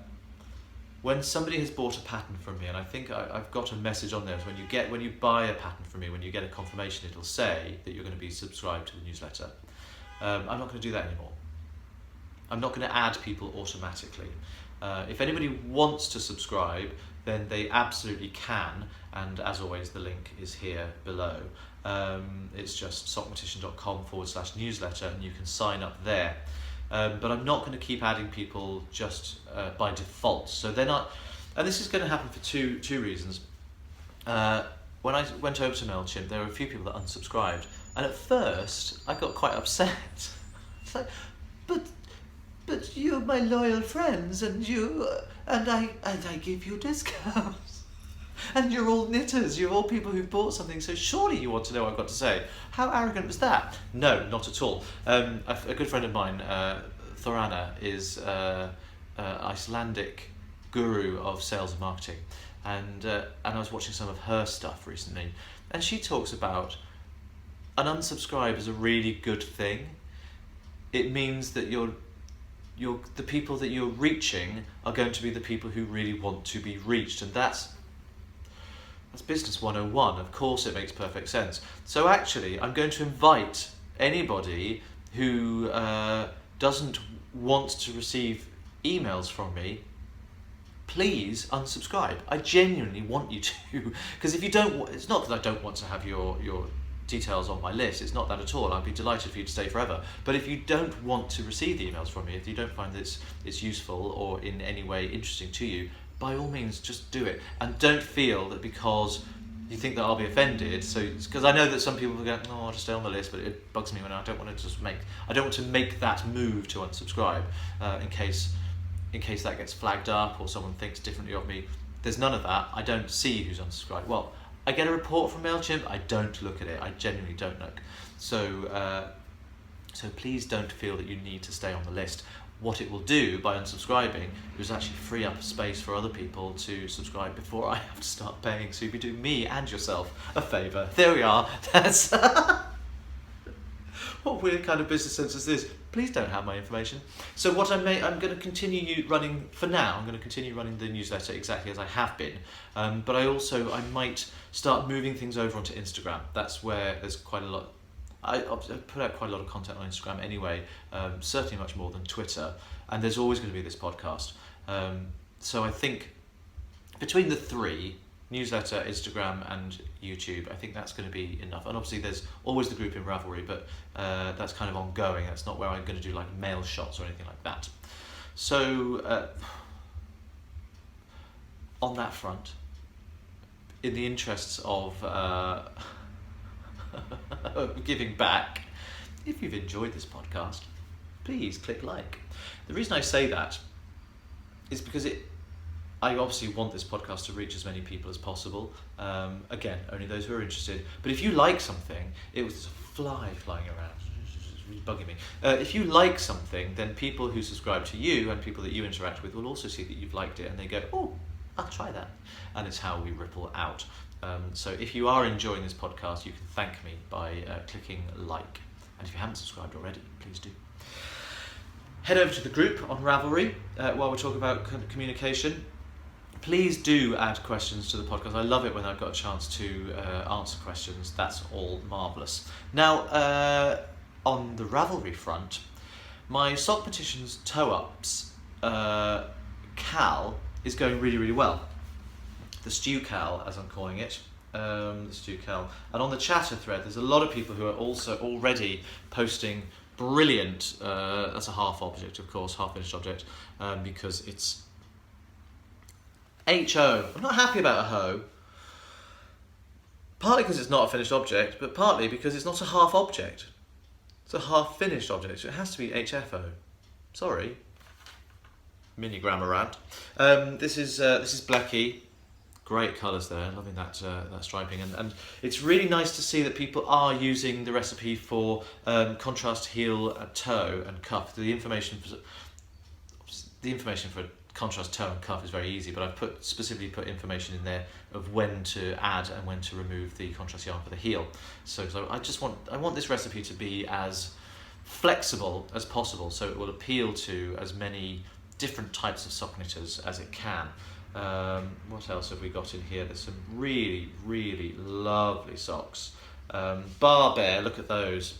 when somebody has bought a pattern from me, and I think I've got a message on there, is when you buy a pattern from me, when you get a confirmation, it'll say that you're going to be subscribed to the newsletter. I'm not going to do that anymore. I'm not going to add people automatically. If anybody wants to subscribe, then they absolutely can, and as always, the link is here below. It's just sockmatician.com/newsletter, and you can sign up there. But I'm not going to keep adding people just by default. So they're not, and this is going to happen for two reasons. When I went over to MailChimp, there were a few people that unsubscribed, and at first I got quite upset. It's like, but but you're my loyal friends, and I give you discounts. And you're all knitters, you're all people who've bought something, so surely you want to know what I've got to say. How arrogant was that? No, not at all. A good friend of mine, Thorana, is Icelandic guru of sales and marketing, and I was watching some of her stuff recently, and she talks about an unsubscribe is a really good thing. It means that the people that you're reaching are going to be the people who really want to be reached, and that's business 101. Of course it makes perfect sense. So actually I'm going to invite anybody who doesn't want to receive emails from me, please unsubscribe. I genuinely want you to, because if you don't, it's not that I don't want to have your details on my list, it's not that at all. I'd be delighted for you to stay forever. But if you don't want to receive the emails from me, if you don't find that it's useful or in any way interesting to you, by all means just do it. And don't feel that because you think that I'll be offended, so because I know that some people will go, no, I'll just stay on the list, but it bugs me when I don't want to make that move to unsubscribe in case that gets flagged up or someone thinks differently of me. There's none of that. I don't see who's unsubscribed. Well, I get a report from MailChimp, I don't look at it. I genuinely don't look. So please don't feel that you need to stay on the list. What it will do by unsubscribing is actually free up space for other people to subscribe before I have to start paying. So you'll be doing me and yourself a favour. There we are. That's what weird kind of business sense is this? Please don't have my information. So what I'm going to continue running for now. I'm going to continue running the newsletter exactly as I have been. But I might start moving things over onto Instagram. That's where there's quite a lot. I put out quite a lot of content on Instagram anyway, certainly much more than Twitter, and there's always going to be this podcast. So I think between the three, newsletter, Instagram and YouTube, I think that's going to be enough. And obviously there's always the group in Ravelry, but that's kind of ongoing. That's not where I'm going to do like mail shots or anything like that. So on that front, in the interests of giving back, if you've enjoyed this podcast, please click like. The reason I say that is because I obviously want this podcast to reach as many people as possible. Again, only those who are interested. But if you like something, it was a fly flying around, it's really bugging me. If you like something, then people who subscribe to you and people that you interact with will also see that you've liked it and they go, oh, I'll try that. And it's how we ripple out. So if you are enjoying this podcast, you can thank me by clicking like. And if you haven't subscribed already, please do. Head over to the group on Ravelry while we're talking about communication. Please do add questions to the podcast. I love it when I've got a chance to answer questions. That's all marvellous. Now, on the Ravelry front, my Sockmatician's toe-ups KAL is going really, really well. The Stew KAL, as I'm calling it, the Stew KAL. And on the chatter thread, there's a lot of people who are also already posting brilliant, that's a half object, of course, half finished object, because it's HO. I'm not happy about a hoe, partly because it's not a finished object, but partly because it's not a half object. It's a half finished object, so it has to be HFO. Sorry. Mini grammar rant. This is Blecky. Great colours there, loving that striping, and it's really nice to see that people are using the recipe for contrast heel, toe and cuff. The information for contrast toe and cuff is very easy, but I've specifically put information in there of when to add and when to remove the contrast yarn for the heel. So I want this recipe to be as flexible as possible, so it will appeal to as many different types of sock knitters as it can. What else have we got in here? There's some really, really lovely socks. Bar Bear, look at those.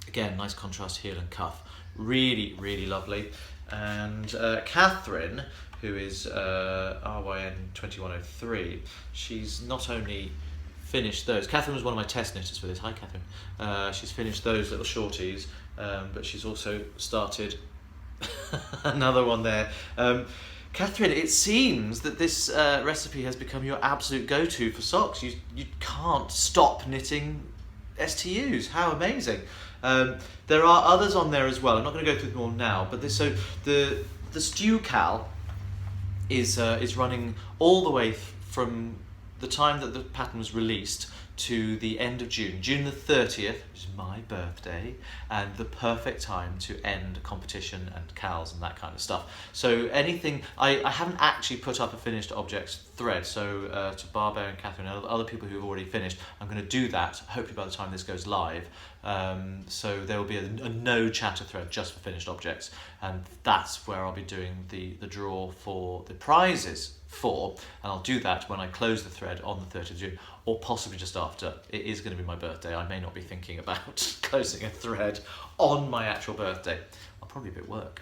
Again, nice contrast heel and cuff. Really, really lovely. And Catherine, who is RYN2103, she's not only finished those. Catherine was one of my test knitters for this. Hi, Catherine. She's finished those little shorties, but she's also started another one there. Catherine, it seems that this recipe has become your absolute go-to for socks. You can't stop knitting STUs. How amazing. There are others on there as well. I'm not going to go through them all now, but the Stew KAL is running all the way from the time that the pattern was released to the end of June, June the 30th, which is my birthday, and the perfect time to end competition and KALs and that kind of stuff. So anything, I haven't actually put up a finished objects thread, so to Barbara and Catherine and other people who've already finished, I'm going to do that, hopefully by the time this goes live. So there will be a no chatter thread just for finished objects, and that's where I'll be doing the draw for the prizes for, and I'll do that when I close the thread on the 30th of June, or possibly just after. It is going to be my birthday. I may not be thinking about closing a thread on my actual birthday. I'll probably be at work.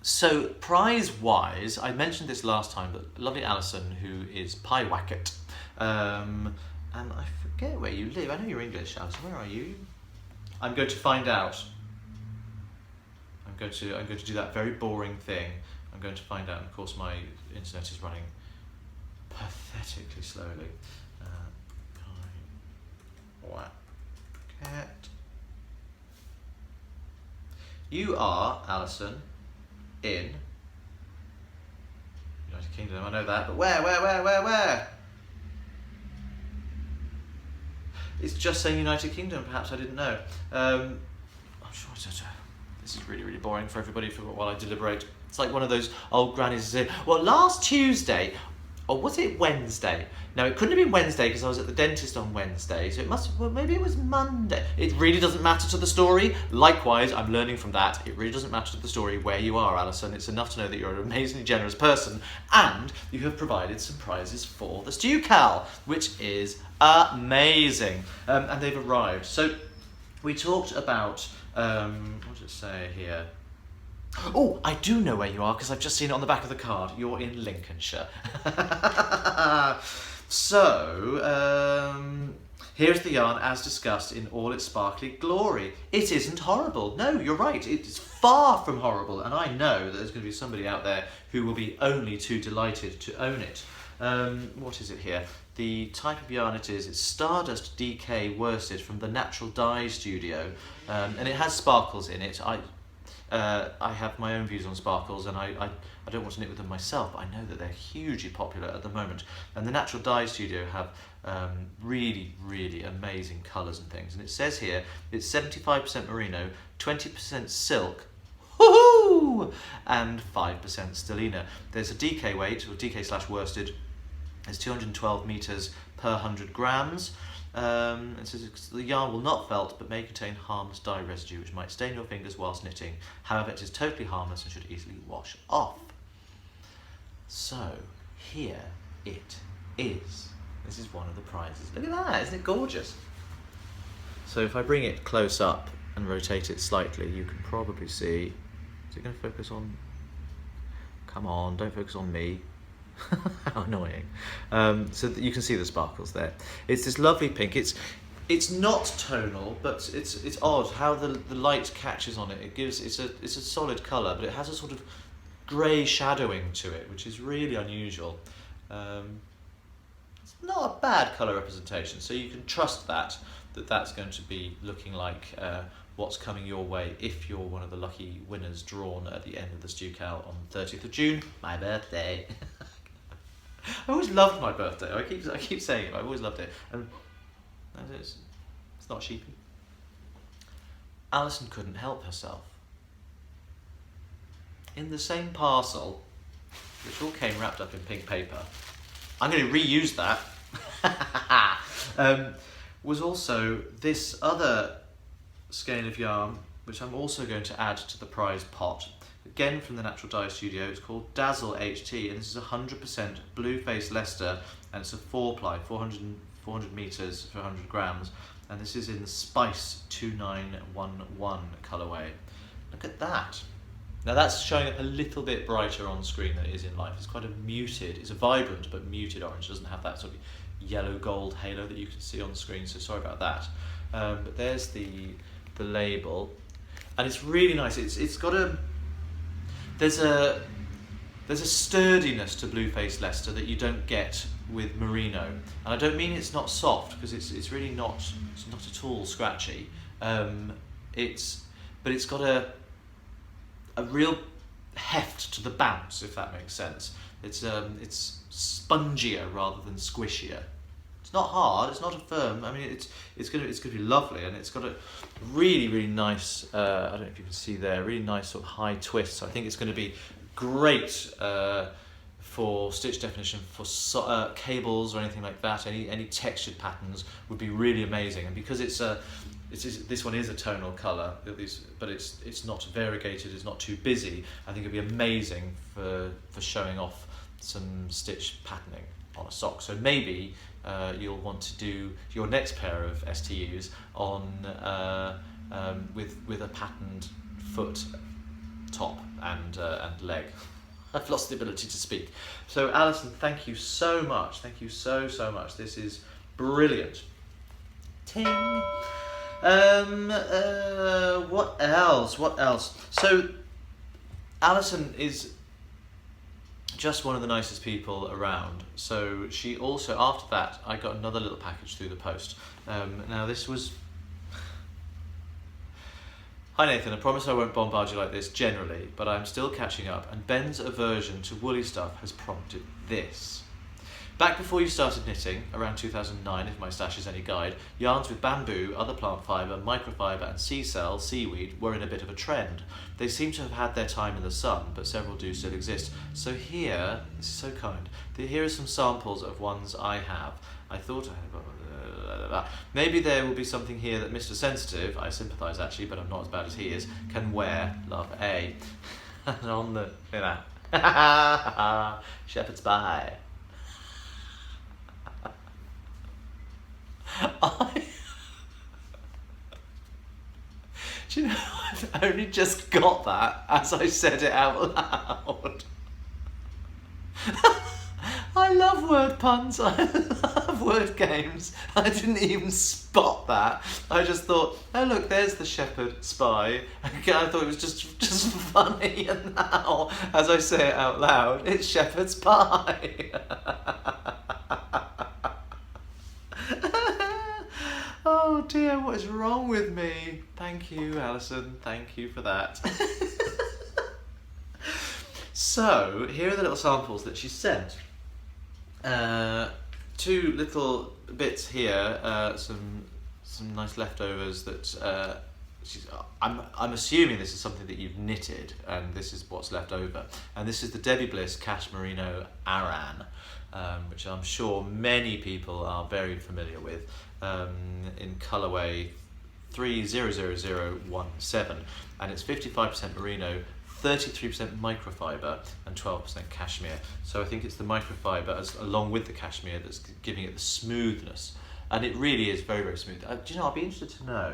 So prize-wise, I mentioned this last time, but lovely Alison, who is Pie Wacket, and I forget where you live. I know you're English, Alison. Where are you? I'm going to find out. I'm going to do that very boring thing. I'm going to find out, and of course my internet is running pathetically slowly. Cat. You are, Alison, in United Kingdom, I know that, but where? It's just saying United Kingdom, perhaps I didn't know. I'm sure this is really, really boring for everybody while I deliberate. It's like one of those old grannies who say, well, last Tuesday, or was it Wednesday? No, it couldn't have been Wednesday because I was at the dentist on Wednesday, so maybe it was Monday. It really doesn't matter to the story. Likewise, I'm learning from that. It really doesn't matter to the story where you are, Alison. It's enough to know that you're an amazingly generous person, and you have provided some prizes for the Stew KAL, which is amazing. And they've arrived. So we talked about, what does it say here? Oh, I do know where you are because I've just seen it on the back of the card. You're in Lincolnshire. So, here's the yarn as discussed in all its sparkly glory. It isn't horrible. No, you're right. It's far from horrible. And I know that there's going to be somebody out there who will be only too delighted to own it. What is it here? The type of yarn it's Stardust DK worsted from the Natural Dye Studio. And it has sparkles in it. I have my own views on sparkles, and I don't want to knit with them myself, but I know that they're hugely popular at the moment. And the Natural Dye Studio have really, really amazing colours and things. And it says here, it's 75% merino, 20% silk, woohoo, and 5% stellina. There's a DK weight, or DK / worsted, it's 212 metres per 100 grams. It says the yarn will not felt but may contain harmless dye residue which might stain your fingers whilst knitting. However, it is totally harmless and should easily wash off. So, here it is. This is one of the prizes. Look at that, isn't it gorgeous? So if I bring it close up and rotate it slightly, you can probably see, is it going to focus on, come on, don't focus on me. How annoying. So that you can see the sparkles there. It's this lovely pink. It's not tonal, but it's odd how the light catches on it. It's a solid colour, but it has a sort of grey shadowing to it, which is really unusual. It's not a bad colour representation, so you can trust that's going to be looking like what's coming your way if you're one of the lucky winners drawn at the end of the Stew KAL on the 30th of June, my birthday. I always loved my birthday. I keep saying it. I always loved it, and it's not sheepy. Alison couldn't help herself. In the same parcel, which all came wrapped up in pink paper, I'm going to reuse that. Was also this other skein of yarn, which I'm also going to add to the prize pot. Again from the Natural Dye Studio, it's called Dazzle HT, and this is 100% blue face Leicester, and it's a 4-ply, 400 metres for 100 grams, and this is in the Spice 2911 colourway. Look at that. Now that's showing up a little bit brighter on screen than it is in life. It's quite it's a vibrant but muted orange. It doesn't have that sort of yellow gold halo that you can see on the screen, so sorry about that. But there's the label, and it's really nice. It's got there's a sturdiness to blue face Leicester that you don't get with merino, and I don't mean it's not soft, because it's really not at all scratchy. It's got a real heft to the bounce, if that makes sense. It's spongier rather than squishier. It's not hard. It's not a firm. I mean, it's gonna be lovely, and it's got a really nice. I don't know if you can see there. Really nice sort of high twist. So I think it's going to be great for stitch definition for cables or anything like that. Any textured patterns would be really amazing. And because this one is a tonal colour, but it's not variegated. It's not too busy. I think it'd be amazing for showing off some stitch patterning on a sock. So maybe you'll want to do your next pair of STUs on with a patterned foot, top and leg. I've lost the ability to speak. So Alison, thank you so much. Thank you so much. This is brilliant. Ting. What else? So Alison is just one of the nicest people around. So she also, after that, I got another little package through the post. Now this was... Hi Nathan, I promise I won't bombard you like this generally, but I'm still catching up, and Ben's aversion to woolly stuff has prompted this. Back before you started knitting, around 2009 if my stash is any guide, yarns with bamboo, other plant fibre, microfibre and sea cell, seaweed, were in a bit of a trend. They seem to have had their time in the sun, but several do still exist. So here, this is so kind, here are some samples of ones I have. I thought I had... Maybe there will be something here that Mr. Sensitive, I sympathise actually, but I'm not as bad as he is, can wear. Love, A. And on the... Shepherd's Pie. Do you know, I've only just got that as I said it out loud. I love word puns, I love word games. I didn't even spot that. I just thought, oh look, there's the shepherd spy. Okay, I thought it was just funny, and now, as I say it out loud, it's shepherd's pie. Oh dear, what is wrong with me? Thank you, Alison. Thank you for that. So, here are the little samples that she sent. Two little bits here, some nice leftovers that I'm assuming this is something that you've knitted, and this is what's left over. And this is the Debbie Bliss Cash Merino Aran, which I'm sure many people are very familiar with, in colourway 300017, and it's 55% merino, 33% microfiber and 12% cashmere. So I think it's the microfiber along with the cashmere that's giving it the smoothness, and it really is very smooth. Do you know, I'll be interested to know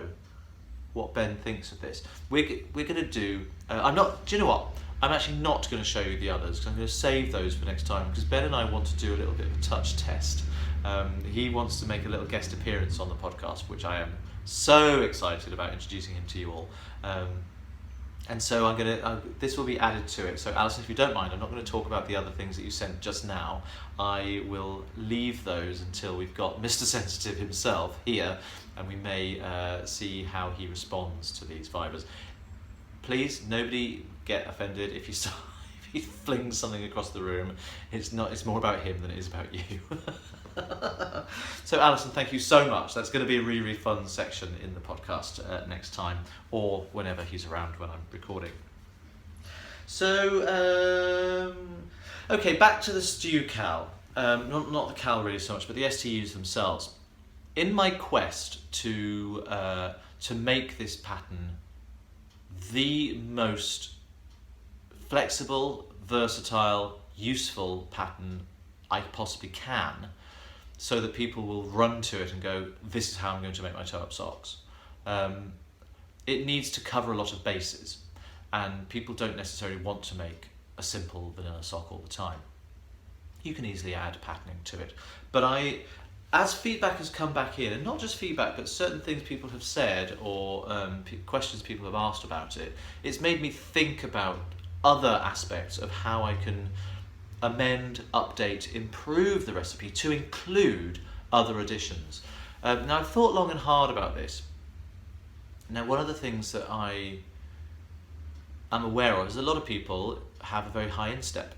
what Ben thinks of this. We're going to do, do you know what? I'm actually not going to show you the others because I'm going to save those for next time, because Ben and I want to do a little bit of a touch test. He wants to make a little guest appearance on the podcast, which I am so excited about introducing him to you all. And so this will be added to it. So Alison, if you don't mind, I'm not going to talk about the other things that you sent just now. I will leave those until we've got Mr. Sensitive himself here, and we may see how he responds to these fibres. Please, nobody get offended if he flings something across the room. It's more about him than it is about you. So Alison, thank you so much. That's going to be a really fun section in the podcast next time, or whenever he's around when I'm recording. So okay, back to the STU KAL. Not the KAL really so much, but the STUs themselves. In my quest to make this pattern the most flexible, versatile, useful pattern I possibly can, so that people will run to it and go, this is how I'm going to make my toe-up socks. It needs to cover a lot of bases, and people don't necessarily want to make a simple vanilla sock all the time. You can easily add patterning to it. But as feedback has come back in, and not just feedback, but certain things people have said, or questions people have asked about it, it's made me think about other aspects of how I can amend, update, improve the recipe to include other additions. Now I've thought long and hard about this, Now, one of the things that I'm aware of is a lot of people have a very high instep,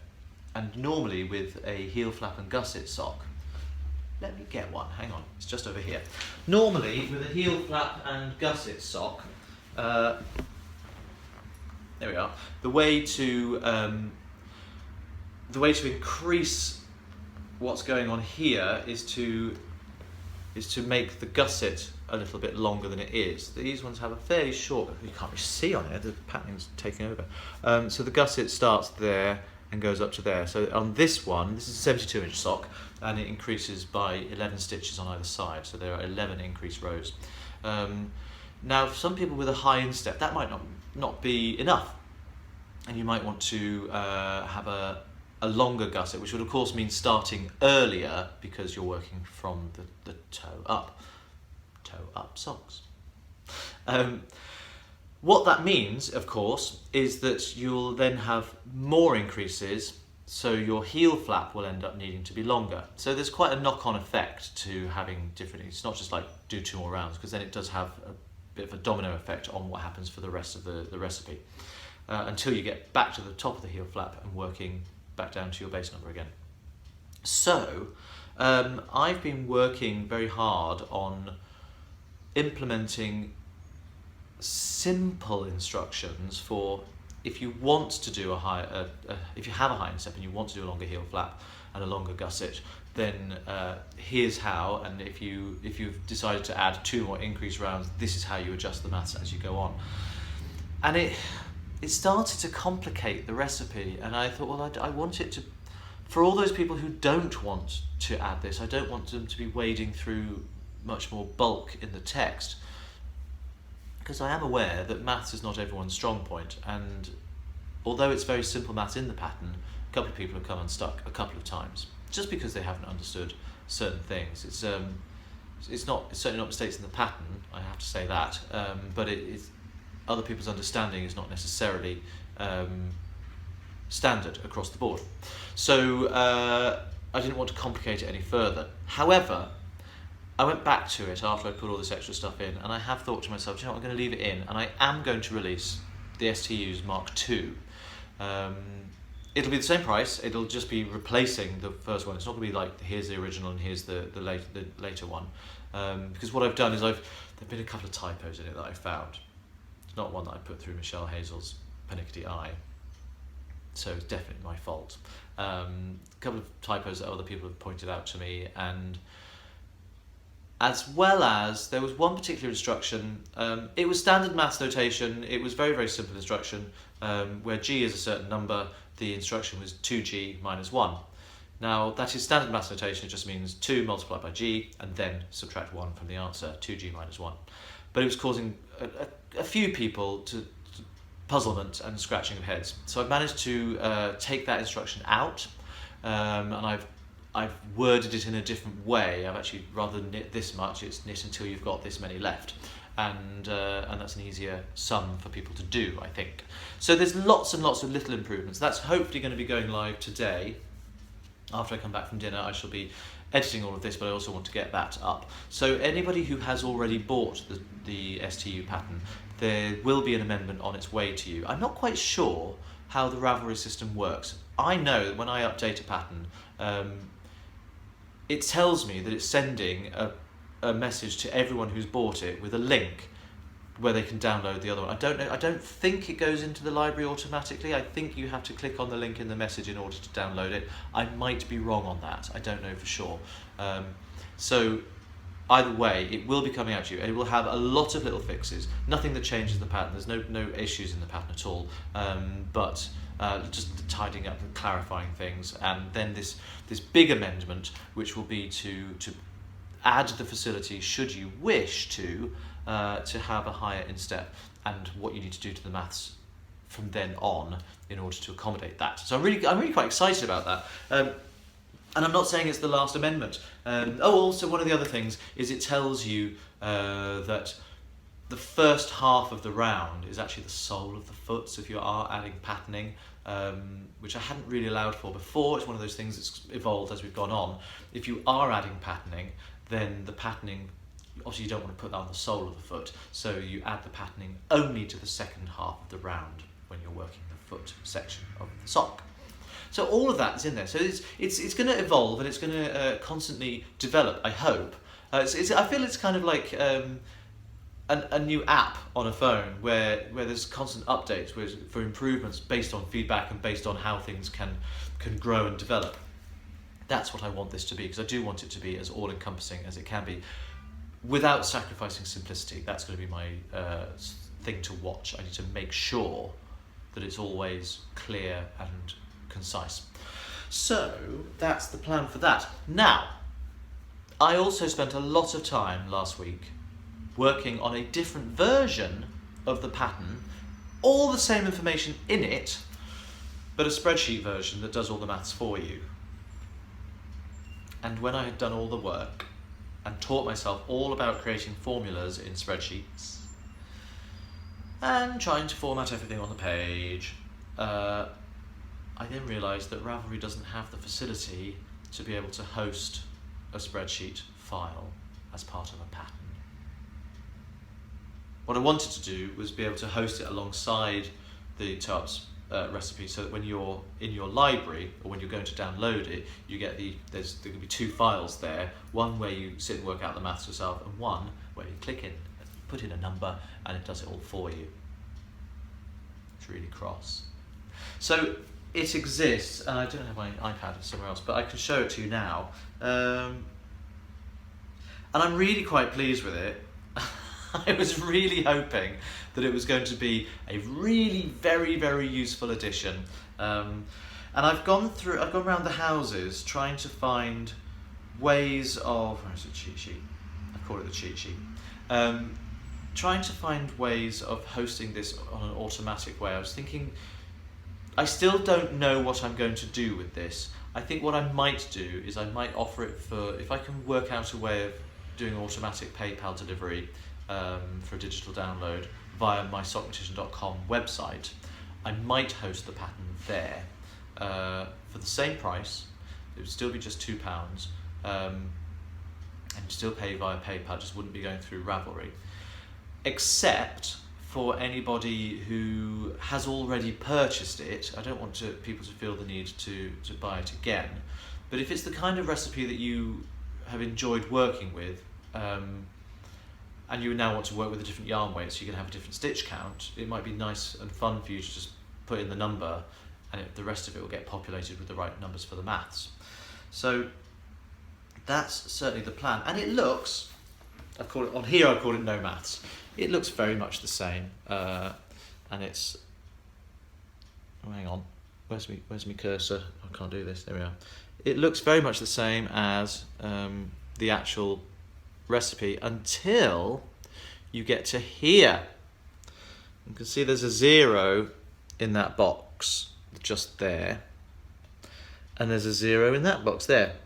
and normally with a heel flap and gusset sock, let me get one, hang on, it's just over here. Normally with a heel flap and gusset sock, there we are, the way to increase what's going on here is to make the gusset a little bit longer than it is. These ones have a fairly short, you can't really see on it, the patterning's taking over. So the gusset starts there and goes up to there. So on this one, this is a 72-inch sock, and it increases by 11 stitches on either side. So there are 11 increased rows. Now, for some people with a high instep, that might not be enough. And you might want to have a longer gusset, which would of course mean starting earlier because you're working from the toe up socks. What that means, of course, is that you'll then have more increases, so your heel flap will end up needing to be longer. So there's quite a knock-on effect to having different, it's not just like do 2 more rounds, because then it does have a bit of a domino effect on what happens for the rest of the recipe, until you get back to the top of the heel flap and working back down to your base number again. So I've been working very hard on implementing simple instructions for if you want to do if you have a high instep and you want to do a longer heel flap and a longer gusset, then here's how. And if you've decided to add 2 more increased rounds, this is how you adjust the maths as you go on. And it started to complicate the recipe, and I thought, well, I want it to, for all those people who don't want to add this, I don't want them to be wading through much more bulk in the text, because I am aware that maths is not everyone's strong point, and although it's very simple maths in the pattern, a couple of people have come unstuck a couple of times, just because they haven't understood certain things. It's certainly not mistakes in the pattern, I have to say that, but it's other people's understanding is not necessarily standard across the board. So I didn't want to complicate it any further. However, I went back to it after I put all this extra stuff in, and I have thought to myself, you know what, I'm going to leave it in, and I am going to release the STUs Mark II. It'll be the same price, it'll just be replacing the first one. It's not going to be like, here's the original and here's the later one. Because what I've done is there've been a couple of typos in it that I found. It's not one that I put through Michelle Hazel's pernickety eye, so it's definitely my fault. A couple of typos that other people have pointed out to me, and as well as there was one particular instruction, it was standard maths notation, it was very, very simple instruction, where G is a certain number, the instruction was 2G minus 1. Now that is standard maths notation, it just means 2 multiplied by G and then subtract 1 from the answer, 2G minus 1. But it was causing a few people to puzzlement and scratching of heads. So I've managed to take that instruction out, and I've worded it in a different way. I've actually, rather than knit this much, it's knit until you've got this many left. And that's an easier sum for people to do, I think. So there's lots and lots of little improvements. That's hopefully going to be going live today. After I come back from dinner, I shall be editing all of this, but I also want to get that up. So anybody who has already bought the STU pattern, there will be an amendment on its way to you. I'm not quite sure how the Ravelry system works. I know that when I update a pattern, it tells me that it's sending a message to everyone who's bought it with a link where they can download the other one. I don't know. I don't think it goes into the library automatically. I think you have to click on the link in the message in order to download it. I might be wrong on that. I don't know for sure. So either way, it will be coming out to you, and it will have a lot of little fixes. Nothing that changes the pattern. There's no issues in the pattern at all. But just tidying up and clarifying things, and then this big amendment, which will be to add the facility, should you wish to have a higher instep, and what you need to do to the maths from then on in order to accommodate that. So I'm really quite excited about that. And I'm not saying it's the last amendment. Also one of the other things is it tells you that the first half of the round is actually the sole of the foot. So if you are adding patterning, which I hadn't really allowed for before, it's one of those things that's evolved as we've gone on. If you are adding patterning, then the patterning obviously you don't want to put that on the sole of the foot, so you add the patterning only to the second half of the round when you're working the foot section of the sock. So all of that is in there. So it's going to evolve, and it's going to constantly develop, I hope. I feel it's kind of like a new app on a phone where there's constant updates for improvements based on feedback and based on how things can grow and develop. That's what I want this to be, because I do want it to be as all-encompassing as it can be without sacrificing simplicity. That's going to be my thing to watch. I need to make sure that it's always clear and concise. So that's the plan for that. Now, I also spent a lot of time last week working on a different version of the pattern, all the same information in it, but a spreadsheet version that does all the maths for you. And when I had done all the work and taught myself all about creating formulas in spreadsheets and trying to format everything on the page, I then realised that Ravelry doesn't have the facility to be able to host a spreadsheet file as part of a pattern. What I wanted to do was be able to host it alongside the TARPS recipe, so that when you're in your library or when you're going to download it, you get there can be two files there, one where you sit and work out the maths yourself, and one where you click in and put in a number and it does it all for you. It's really cross. So it exists, and I don't have my iPad somewhere else, but I can show it to you now. And I'm really quite pleased with it. I was really hoping that it was going to be a really very, very useful addition. And I've gone around the houses trying to find ways of, where's the cheat sheet? I call it the cheat sheet. Trying to find ways of hosting this on an automatic way. I was thinking, I still don't know what I'm going to do with this. I think what I might do is I might offer it for, if I can work out a way of doing automatic PayPal delivery for a digital download via my sockmatician.com website, I might host the pattern there for the same price. It would still be just £2, and still pay via PayPal, just wouldn't be going through Ravelry, except for anybody who has already purchased it. I don't want people to feel the need to buy it again, but if it's the kind of recipe that you have enjoyed working with, and you now want to work with a different yarn weight so you can have a different stitch count, it might be nice and fun for you to just put in the number, and the rest of it will get populated with the right numbers for the maths. So that's certainly the plan, and it looks, I've called it no maths. It looks very much the same, and it's, oh, hang on, where's my cursor? I can't do this, there we are. It looks very much the same as the actual recipe until you get to here. You can see there's a 0 in that box just there, and there's a 0 in that box there,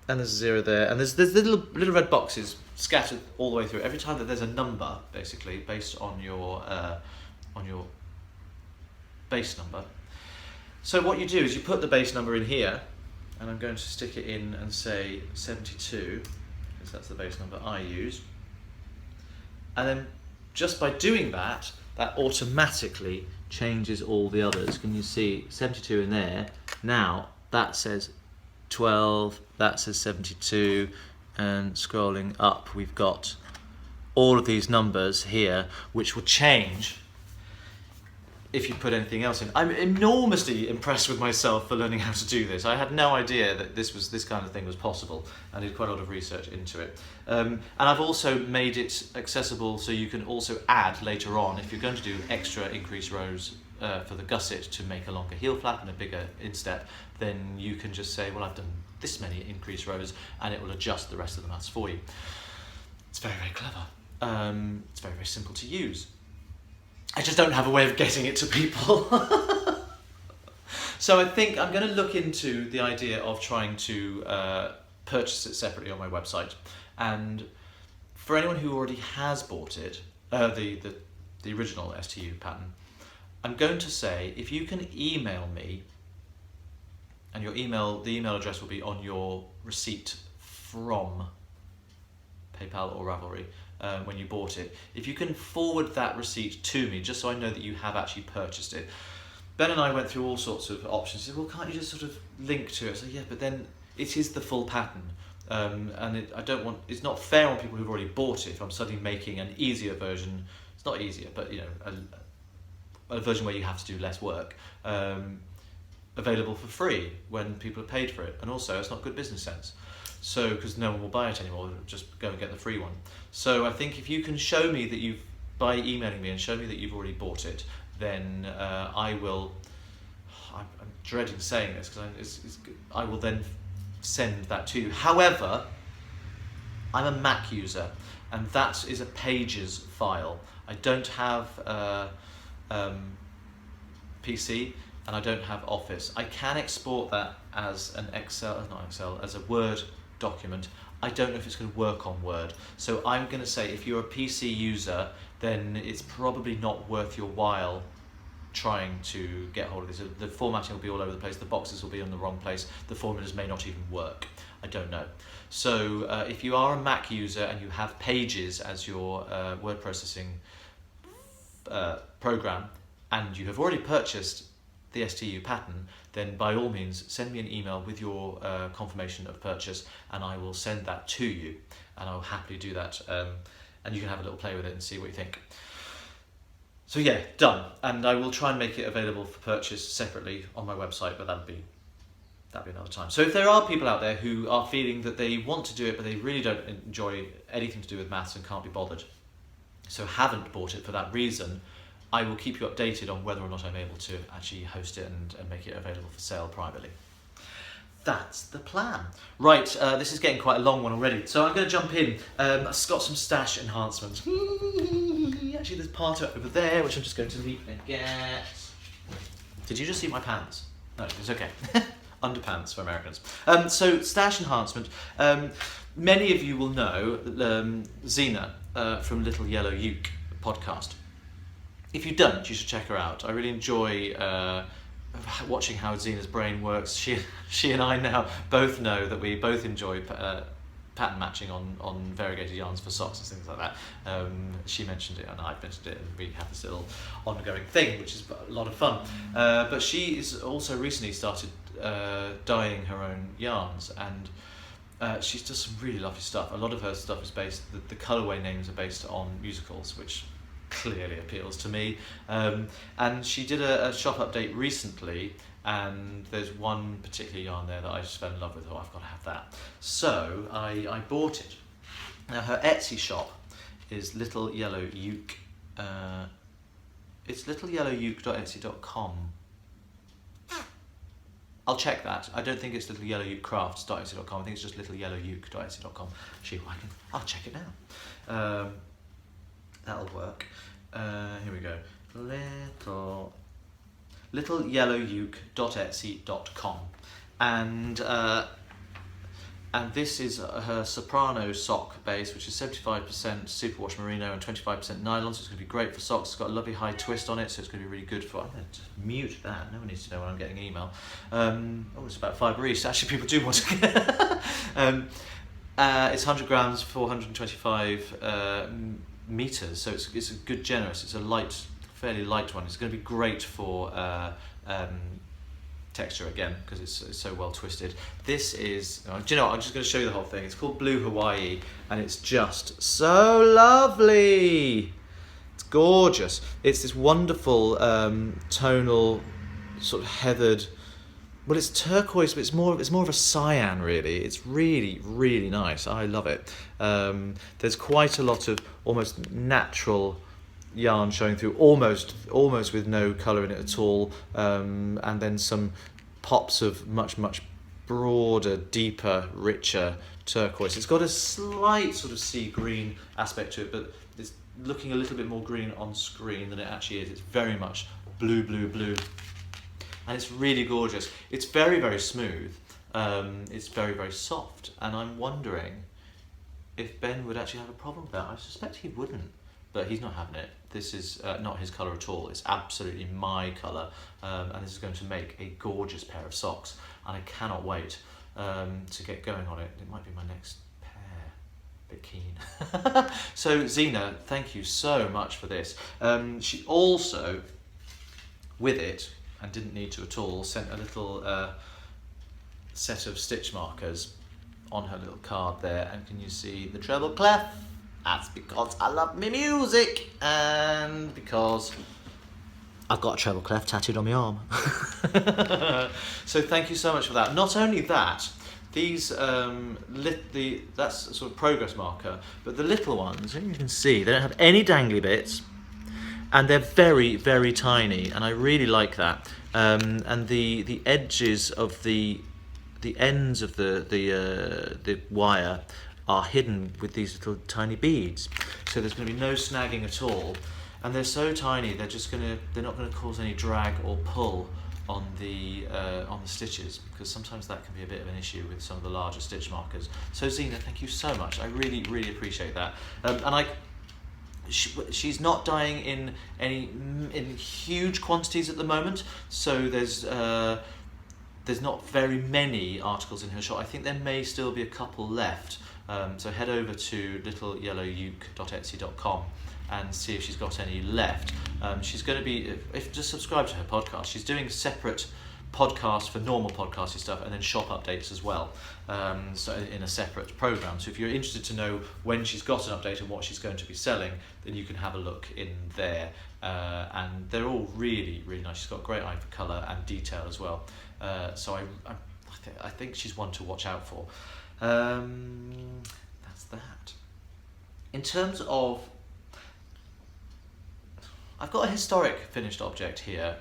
and there's a 0 there, and there's little red boxes scattered all the way through. Every time that there's a number, basically based on your base number. So what you do is you put the base number in here, and I'm going to stick it in and say 72, because that's the base number I use. And then just by doing that, that automatically changes all the others. Can you see 72 in there? Now that says 12, that says 72, and scrolling up we've got all of these numbers here, which will change if you put anything else in. I'm enormously impressed with myself for learning how to do this. I had no idea that this kind of thing was possible. I did quite a lot of research into it. And I've also made it accessible so you can also add later on, if you're going to do extra increase rows for the gusset to make a longer heel flap and a bigger instep, then you can just say, well, I've done this many increase rows, and it will adjust the rest of the maths for you. It's very, very clever. It's very, very simple to use. I just don't have a way of getting it to people. So I think I'm going to look into the idea of trying to purchase it separately on my website. And for anyone who already has bought it, the original STU pattern, I'm going to say, if you can email me, and the email address will be on your receipt from PayPal or Ravelry, when you bought it. If you can forward that receipt to me, just so I know that you have actually purchased it. Ben and I went through all sorts of options. He said, well, can't you just sort of link to it? So yeah, but then it is the full pattern. And it's not fair on people who've already bought it if I'm suddenly making an easier version. It's not easier, but a version where you have to do less work, available for free when people have paid for it. And also, it's not good business sense. So, because no one will buy it anymore, just go and get the free one. So I think if you can show me by emailing me and show me that you've already bought it, then I'm dreading saying this because I will then send that to you. However, I'm a Mac user, and that is a Pages file. I don't have PC, and I don't have Office. I can export that as an as a Word document. I don't know if it's going to work on Word. So I'm going to say if you're a PC user, then it's probably not worth your while trying to get hold of this. The formatting will be all over the place, the boxes will be in the wrong place, the formulas may not even work. I don't know. So if you are a Mac user and you have Pages as your word processing program, and you have already purchased the STU pattern, then by all means send me an email with your confirmation of purchase, and I will send that to you, and I'll happily do that, and you can have a little play with it and see what you think. So yeah, done. And I will try and make it available for purchase separately on my website, but that'll be another time. So if there are people out there who are feeling that they want to do it, but they really don't enjoy anything to do with maths and can't be bothered, so haven't bought it for that reason, I will keep you updated on whether or not I'm able to actually host it and make it available for sale privately. That's the plan. Right, this is getting quite a long one already, so I'm going to jump in. I've got some stash enhancements. Actually, there's part over there, which I'm just going to leave and get. Did you just see my pants? No, it's okay. Underpants for Americans. So, stash enhancement. Many of you will know Zena from Little Yellow Uke podcast. If you don't, you should check her out. I really enjoy watching how Zena's brain works. She and I now both know that we both enjoy pattern matching on variegated yarns for socks and things like that. She mentioned it and I've mentioned it, and we have this little ongoing thing, which is a lot of fun. But she is also recently started dyeing her own yarns, and she does some really lovely stuff. A lot of her stuff is based, the colourway names are based on musicals, which clearly appeals to me. And she did a shop update recently, and there's one particular yarn there that I just fell in love with. Oh, I've got to have that. So I bought it. Now her Etsy shop is Little Yellow Uke. It's littleyellowuke.etsy.com. I'll check that. I don't think it's littleyellowukecrafts.etsy.com. I think it's just littleyellowuke.etsy.com. I'll check it now. That'll work. Here we go. littleyellowuke.etsy.com, and this is her soprano sock base, which is 75% superwash merino and 25% nylon. So it's going to be great for socks. It's got a lovely high twist on it, so it's going to be really good for. I'm going to just mute that. No one needs to know when I'm getting an email. It's about Fibre East. Actually, people do want to get. It's 100 grams, 425 meters, so it's a good generous. It's a fairly light one. It's going to be great for texture again, because it's so well twisted. This is, do you know what? I'm just going to show you the whole thing. It's called Blue Hawaii, and it's just so lovely. It's gorgeous. It's this wonderful tonal sort of heathered. Well, it's turquoise, but it's more of a cyan, really. It's really, really nice. I love it. There's quite a lot of almost natural yarn showing through, almost with no colour in it at all, and then some pops of much broader, deeper, richer turquoise. It's got a slight sort of sea green aspect to it, but it's looking a little bit more green on screen than it actually is. It's very much blue. And it's really gorgeous. It's very, very smooth. It's very, very soft. And I'm wondering if Ben would actually have a problem with that. I suspect he wouldn't, but he's not having it. This is not his colour at all. It's absolutely my colour. And this is going to make a gorgeous pair of socks. And I cannot wait to get going on it. It might be my next pair. bit keen. So Zena, thank you so much for this. She also, with it, and didn't need to at all, sent a little set of stitch markers on her little card there. And can you see the treble clef? That's because I love me music, and because I've got a treble clef tattooed on my arm. So thank you so much for that. Not only that, these that's a sort of progress marker, but the little ones, you can see, they don't have any dangly bits, and they're very, very tiny, and I really like that. And the edges of the ends of the wire are hidden with these little tiny beads, so there's going to be no snagging at all. And they're so tiny, they're not going to cause any drag or pull on the stitches, because sometimes that can be a bit of an issue with some of the larger stitch markers. So Zena, thank you so much. I really, really appreciate that. And she's not dyeing in huge quantities at the moment, so there's not very many articles in her shop. I think there may still be a couple left. So head over to littleyellowyuke.etsy.com and see if she's got any left. She's going to be, if just subscribe to her podcast, she's doing separate podcasts for normal podcasty stuff, and then shop updates as well, so in a separate program. So if you're interested to know when she's got an update and what she's going to be selling, then you can have a look in there. And they're all really, really nice. She's got a great eye for colour and detail as well. So I think she's one to watch out for. That's that. In terms of, I've got a historic finished object here.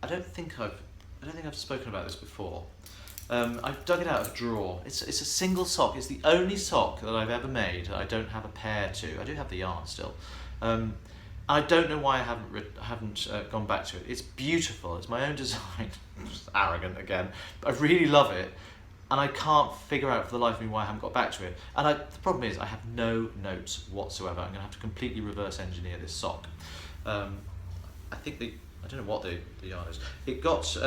I don't think I've spoken about this before. I've dug it out of a drawer. It's a single sock. It's the only sock that I've ever made that I don't have a pair to. I do have the yarn still. I don't know why I haven't gone back to it. It's beautiful. It's my own design. Just arrogant again. But I really love it, and I can't figure out for the life of me why I haven't got back to it. And the problem is I have no notes whatsoever. I'm going to have to completely reverse engineer this sock. I don't know what the yarn is. It got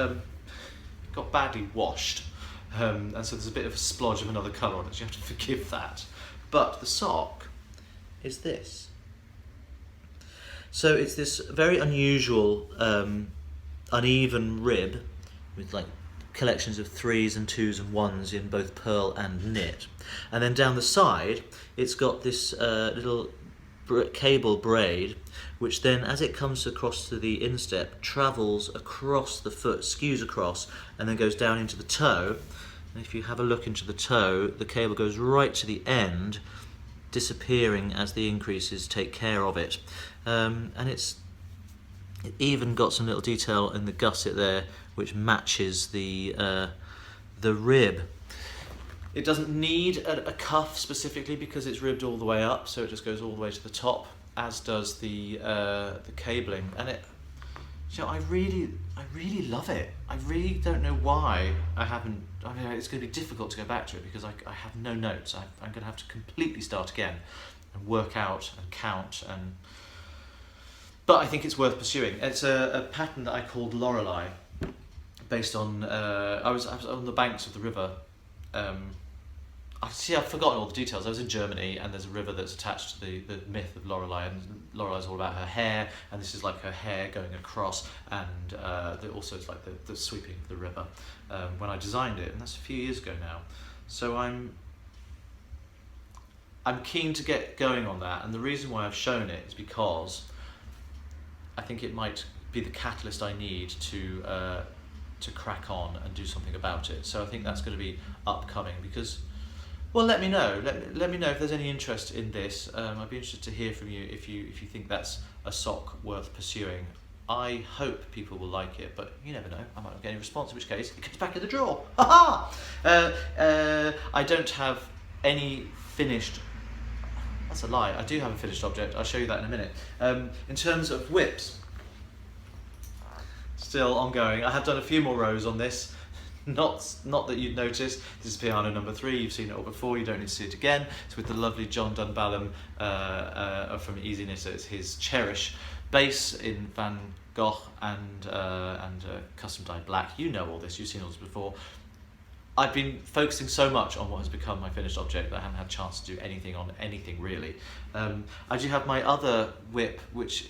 badly washed, and so there's a bit of a splodge of another colour on it, so you have to forgive that. But the sock is this. So it's this very unusual uneven rib with like collections of 3s and 2s and 1s in both pearl and knit. And then down the side, it's got this little cable braid, which then, as it comes across to the instep, travels across the foot, skews across, and then goes down into the toe. And if you have a look into the toe, the cable goes right to the end, disappearing as the increases take care of it. And it even got some little detail in the gusset there, which matches the rib. It doesn't need a cuff specifically because it's ribbed all the way up, so it just goes all the way to the top, as does the cabling. And I really love it. I really don't know why I haven't. I mean, it's going to be difficult to go back to it because I have no notes. I'm going to have to completely start again and work out and count. But I think it's worth pursuing. It's a pattern that I called Lorelei, based on I was on the banks of the river. I've forgotten all the details. I was in Germany, and there's a river that's attached to the myth of Lorelei, and Lorelei's all about her hair, and this is like her hair going across, and also it's like the sweeping of the river. When I designed it, and that's a few years ago now, so I'm keen to get going on that, and the reason why I've shown it is because I think it might be the catalyst I need to crack on and do something about it. So I think that's going to be upcoming because, well, let me know. Let me know if there's any interest in this. I'd be interested to hear from you if you think that's a sock worth pursuing. I hope people will like it, but you never know. I might not get any response, in which case it goes back in the drawer. Ha ha! I don't have any finished. That's a lie. I do have a finished object. I'll show you that in a minute. In terms of whips, still ongoing. I have done a few more rows on this. Not that you'd notice. This is piano number 3. You've seen it all before. You don't need to see it again. It's with the lovely John Dunballum from Easy Knitter. It's his Cherish base in Van Gogh and custom dyed black. You know all this. You've seen all this before. I've been focusing so much on what has become my finished object that I haven't had a chance to do anything on anything really. I do have my other whip, which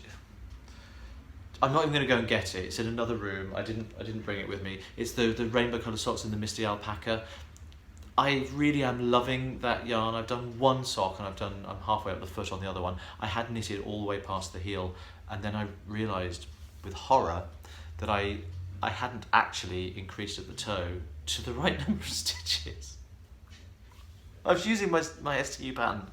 I'm not even going to go and get it. It's in another room. I didn't bring it with me. It's the rainbow colour socks in the Misty Alpaca. I really am loving that yarn. I've done one sock and I'm halfway up the foot on the other one. I had knitted all the way past the heel, and then I realised with horror that I hadn't actually increased at the toe to the right number of stitches. I was using my STU pattern,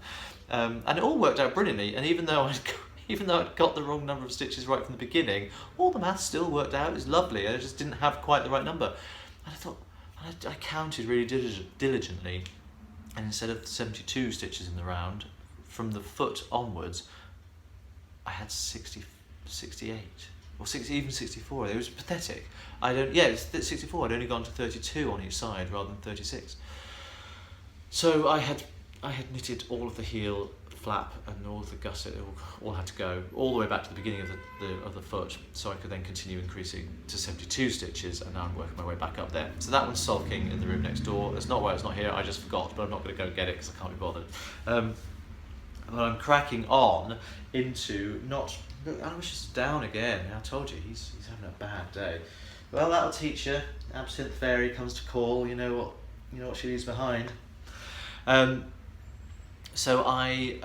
and it all worked out brilliantly. And even though I'd got the wrong number of stitches right from the beginning, all the maths still worked out. It was lovely. I just didn't have quite the right number. And I thought, I counted really diligently, and instead of 72 stitches in the round, from the foot onwards, I had 68, or even 64. It was pathetic. It's 64. I'd only gone to 32 on each side rather than 36. So I had knitted all of the heel flap and all of the gusset. It all had to go all the way back to the beginning of the foot, so I could then continue increasing to 72 stitches, and now I'm working my way back up there. So that one's sulking in the room next door. That's not why it's not here. I just forgot, but I'm not going to go get it because I can't be bothered. But I'm cracking on into not. Look, Aloysius is down again. I told you he's having a bad day. Well, that'll teach you. Absinthe Fairy comes to call. You know what she leaves behind. So I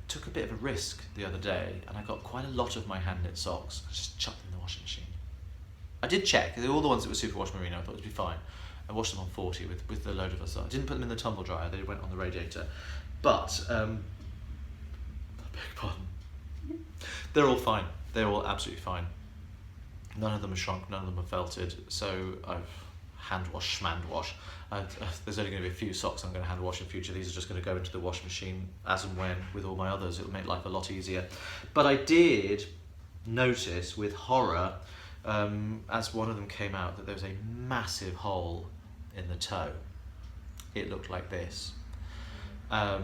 took a bit of a risk the other day, and I got quite a lot of my hand knit socks. I just chucked them in the washing machine. I did check. All the ones that were superwash merino, I thought it would be fine. I washed them on 40 with the load of us. I didn't put them in the tumble dryer. They went on the radiator. But I beg your pardon. They're all fine. They're all absolutely fine. None of them are shrunk. None of them are felted. So I've hand wash, schmand wash. There's only going to be a few socks I'm going to hand wash in future. These are just going to go into the washing machine as and when with all my others. It'll make life a lot easier. But I did notice with horror, as one of them came out, that there was a massive hole in the toe. It looked like this. Now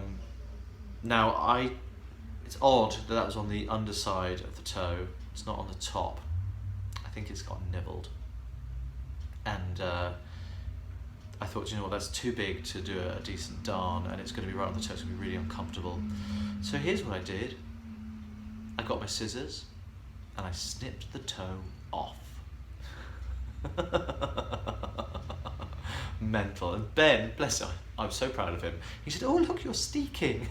it's odd that was on the underside of the toe. It's not on the top. I think it's got nibbled. And I thought, you know what, that's too big to do a decent darn, and it's going to be right on the toe, it's going to be really uncomfortable. So here's what I did. I got my scissors and I snipped the toe off. Mental. And Ben, bless him, I'm so proud of him. He said, "Oh look, you're steeking."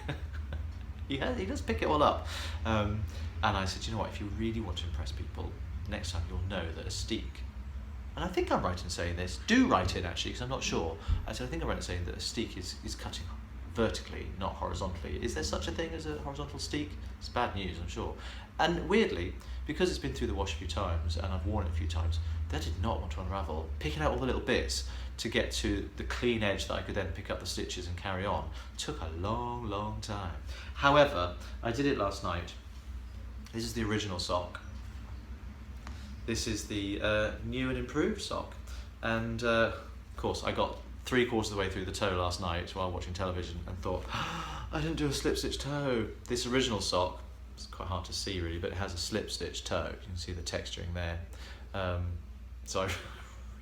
He does pick it all up. And I said, you know what, if you really want to impress people, next time you'll know that a steek, and I think I'm right in saying this, do write in actually, because I'm not sure. I said, I think I'm right in saying that a steek is cutting vertically, not horizontally. Is there such a thing as a horizontal steek? It's bad news, I'm sure. And weirdly, because it's been through the wash a few times, and I've worn it a few times, that did not want to unravel. Picking out all the little bits to get to the clean edge that I could then pick up the stitches and carry on took a long, long time. However, I did it last night. This is the original sock. This is the new and improved sock. And of course, I got 3/4 of the way through the toe last night while watching television and thought, I didn't do a slip stitch toe. This original sock, it's quite hard to see really, but it has a slip stitch toe. You can see the texturing there. So I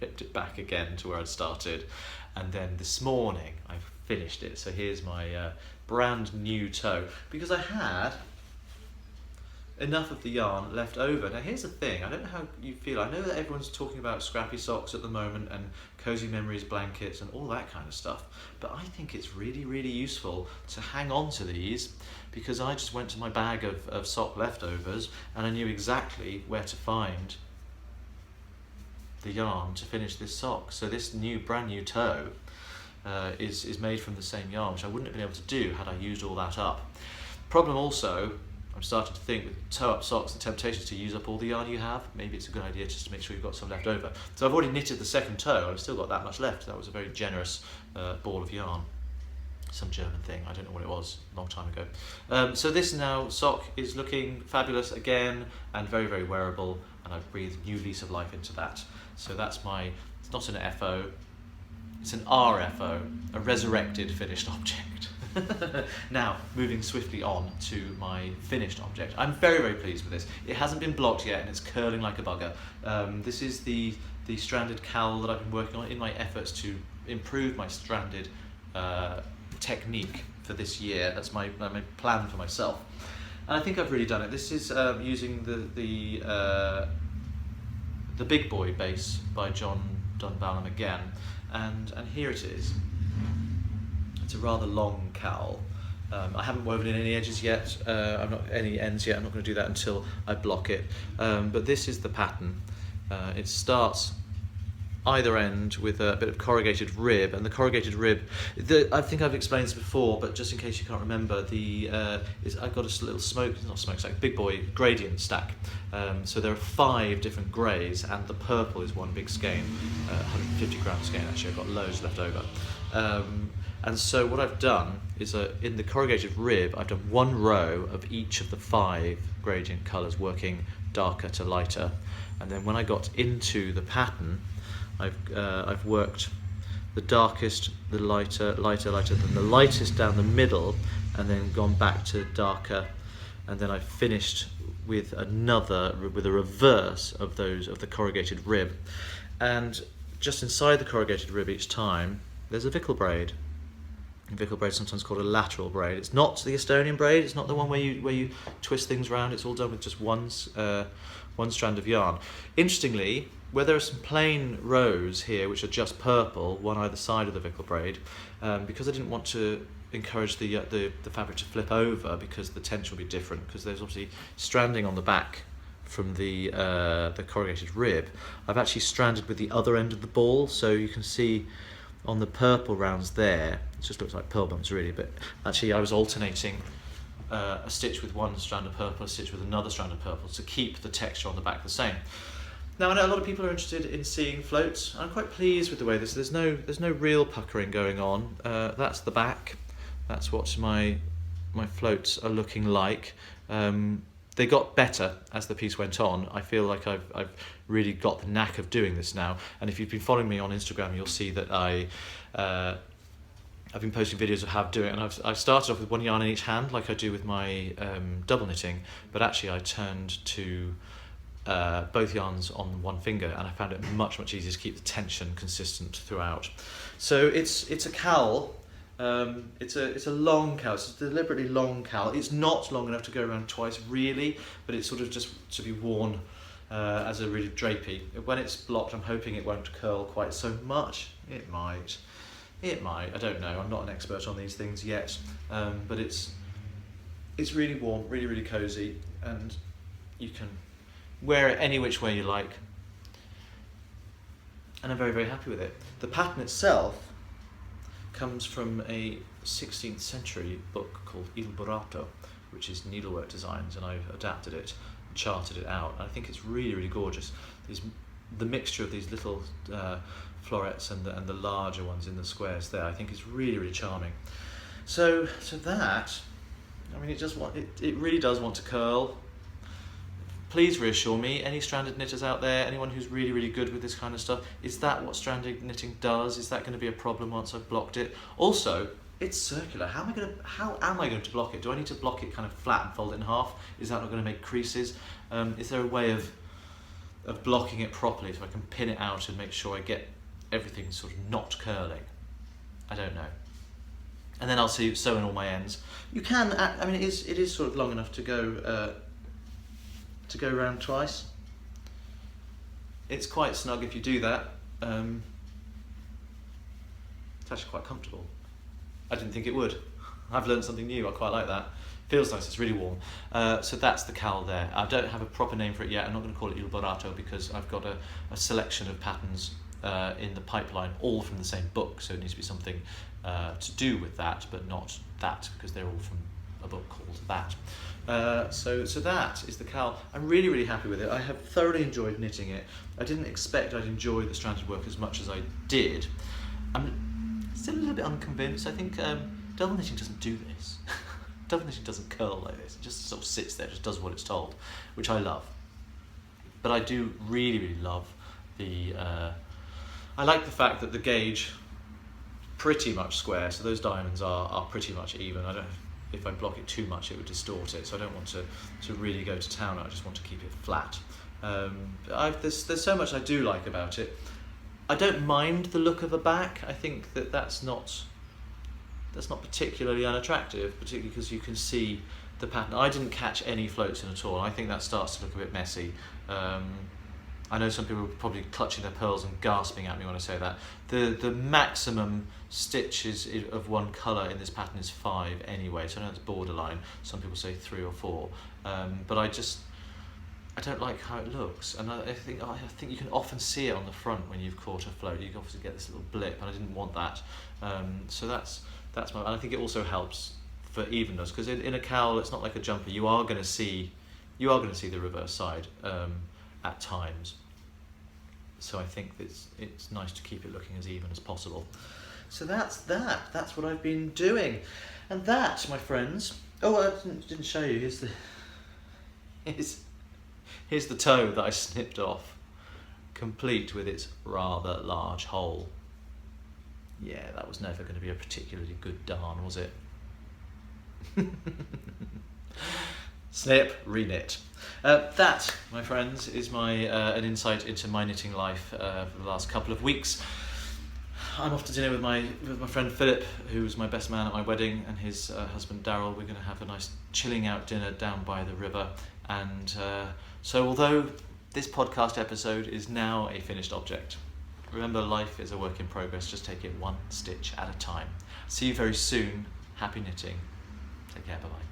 ripped it back again to where I'd started. And then this morning I finished it. So here's my brand new toe, because I had enough of the yarn left over. Now here's the thing, I don't know how you feel. I know that everyone's talking about scrappy socks at the moment and cozy memories blankets and all that kind of stuff, but I think it's really, really useful to hang on to these, because I just went to my bag of sock leftovers and I knew exactly where to find the yarn to finish this sock. So this brand new toe is made from the same yarn, which I wouldn't have been able to do had I used all that up. Problem also, I'm starting to think with toe-up socks, the temptation is to use up all the yarn you have. Maybe it's a good idea just to make sure you've got some left over. So I've already knitted the second toe, I've still got that much left. That was a very generous ball of yarn. Some German thing, I don't know what it was, a long time ago. So this now sock is looking fabulous again, and very, very wearable, and I've breathed new lease of life into that. So that's it's not an FO, it's an RFO, a resurrected finished object. Now, moving swiftly on to my finished object. I'm very, very pleased with this. It hasn't been blocked yet and it's curling like a bugger. This is the the stranded KAL that I've been working on in my efforts to improve my stranded technique for this year. That's my plan for myself. And I think I've really done it. This is using the Big Boy base by John Dunballum again, and here it is. It's a rather long KAL. I haven't woven in any edges yet. I'm not any ends yet. I'm not going to do that until I block it. But this is the pattern. It starts either end with a bit of corrugated rib, and the corrugated rib, I think I've explained this before, but just in case you can't remember, I've got a little smokestack, Big Boy gradient stack. So there are 5 different greys, and the purple is one big skein, 150 gram skein actually. I've got loads left over. And so what I've done is in the corrugated rib, I've done 1 row of each of the 5 gradient colours, working darker to lighter. And then when I got into the pattern, I've worked the darkest, the lighter, then the lightest down the middle, and then gone back to darker, and then I finished with a reverse of the corrugated rib. And just inside the corrugated rib each time, there's a Vickle braid. Vickle braid is sometimes called a lateral braid. It's not the Estonian braid. It's not the one where you twist things around. It's all done with just one strand of yarn. Interestingly, where there are some plain rows here which are just purple, one either side of the Vickle braid, because I didn't want to encourage the fabric to flip over, because the tension will be different, because there's obviously stranding on the back from the corrugated rib. I've actually stranded with the other end of the ball, so you can see on the purple rounds there, it just looks like pearl bumps really, but actually I was alternating a stitch with one strand of purple, a stitch with another strand of purple, to keep the texture on the back the same. Now I know a lot of people are interested in seeing floats. I'm quite pleased with the way there's no real puckering going on. That's the back. That's what my floats are looking like. They got better as the piece went on. I feel like I've really got the knack of doing this now. And if you've been following me on Instagram, you'll see that I've been posting videos of how to do it, and I've started off with 1 yarn in each hand, like I do with my double knitting. But actually, I turned to both yarns on one finger, and I found it much easier to keep the tension consistent throughout. So it's a KAL. It's a long KAL. It's a deliberately long KAL. It's not long enough to go around twice really, but it's sort of just to be worn as a really drapey. When it's blocked, I'm hoping it won't curl quite so much. It might. I don't know. I'm not an expert on these things yet, but it's really warm, really cozy, and you can wear it any which way you like. And I'm very happy with it. The pattern itself comes from a 16th century book called Il Burato, which is needlework designs, and I've adapted it and charted it out. And I think it's really gorgeous. The mixture of these little florets and the larger ones in the squares there, I think is really charming. So that, I mean, it really does want to curl. Please reassure me, any stranded knitters out there, anyone who's really good with this kind of stuff, is that what stranded knitting does? Is that going to be a problem once I've blocked it? Also, it's circular. How am I going to block it? Do I need to block it kind of flat and fold it in half? Is that not going to make creases? Is there a way of blocking it properly so I can pin it out and make sure I get everything sort of not curling? I don't know. And then I'll sew in all my ends. You can, I mean, it is sort of long enough to go around twice. It's quite snug if you do that. It's actually quite comfortable. I didn't think it would. I've learned something new. I quite like that. Feels nice. It's really warm. So that's the KAL there. I don't have a proper name for it yet. I'm not going to call it Il Burato because I've got a selection of patterns in the pipeline, all from the same book. So it needs to be something to do with that, but not that, because they're all from a book called that. So that is the KAL. I'm really happy with it. I have thoroughly enjoyed knitting it. I didn't expect I'd enjoy the stranded work as much as I did. I'm still a little bit unconvinced. I think double knitting doesn't do this. Double knitting doesn't curl like this. It just sort of sits there, just does what it's told, which I love. But I do really love the... I like the fact that the gauge pretty much square, so those diamonds are pretty much even. If I block it too much, it would distort it, so I don't want to really go to town. I just want to keep it flat. There's so much I do like about it. I don't mind the look of a back. I think that's not particularly unattractive, particularly because you can see the pattern. I didn't catch any floats in at all. I think that starts to look a bit messy. I know some people are probably clutching their pearls and gasping at me when I say that. The maximum stitches of one colour in this pattern is 5 anyway, so I know it's borderline. Some people say 3 or 4, but I don't like how it looks, and I think you can often see it on the front when you've caught a float. You can obviously get this little blip, and I didn't want that. So that's my. And I think it also helps for evenness, because in a KAL, it's not like a jumper. You are going to see the reverse side at times. So I think it's nice to keep it looking as even as possible. So that's what I've been doing, and that, my friends. Oh, I didn't show you. Here's the toe that I snipped off, complete with its rather large hole. Yeah, that was never going to be a particularly good darn, was it? Snip, re-knit. That, my friends, is an insight into my knitting life for the last couple of weeks. I'm off to dinner with my friend Philip, who was my best man at my wedding, and his husband Daryl. We're going to have a nice chilling out dinner down by the river. And so although this podcast episode is now a finished object, remember, life is a work in progress. Just take it one stitch at a time. See you very soon. Happy knitting. Take care. Bye-bye.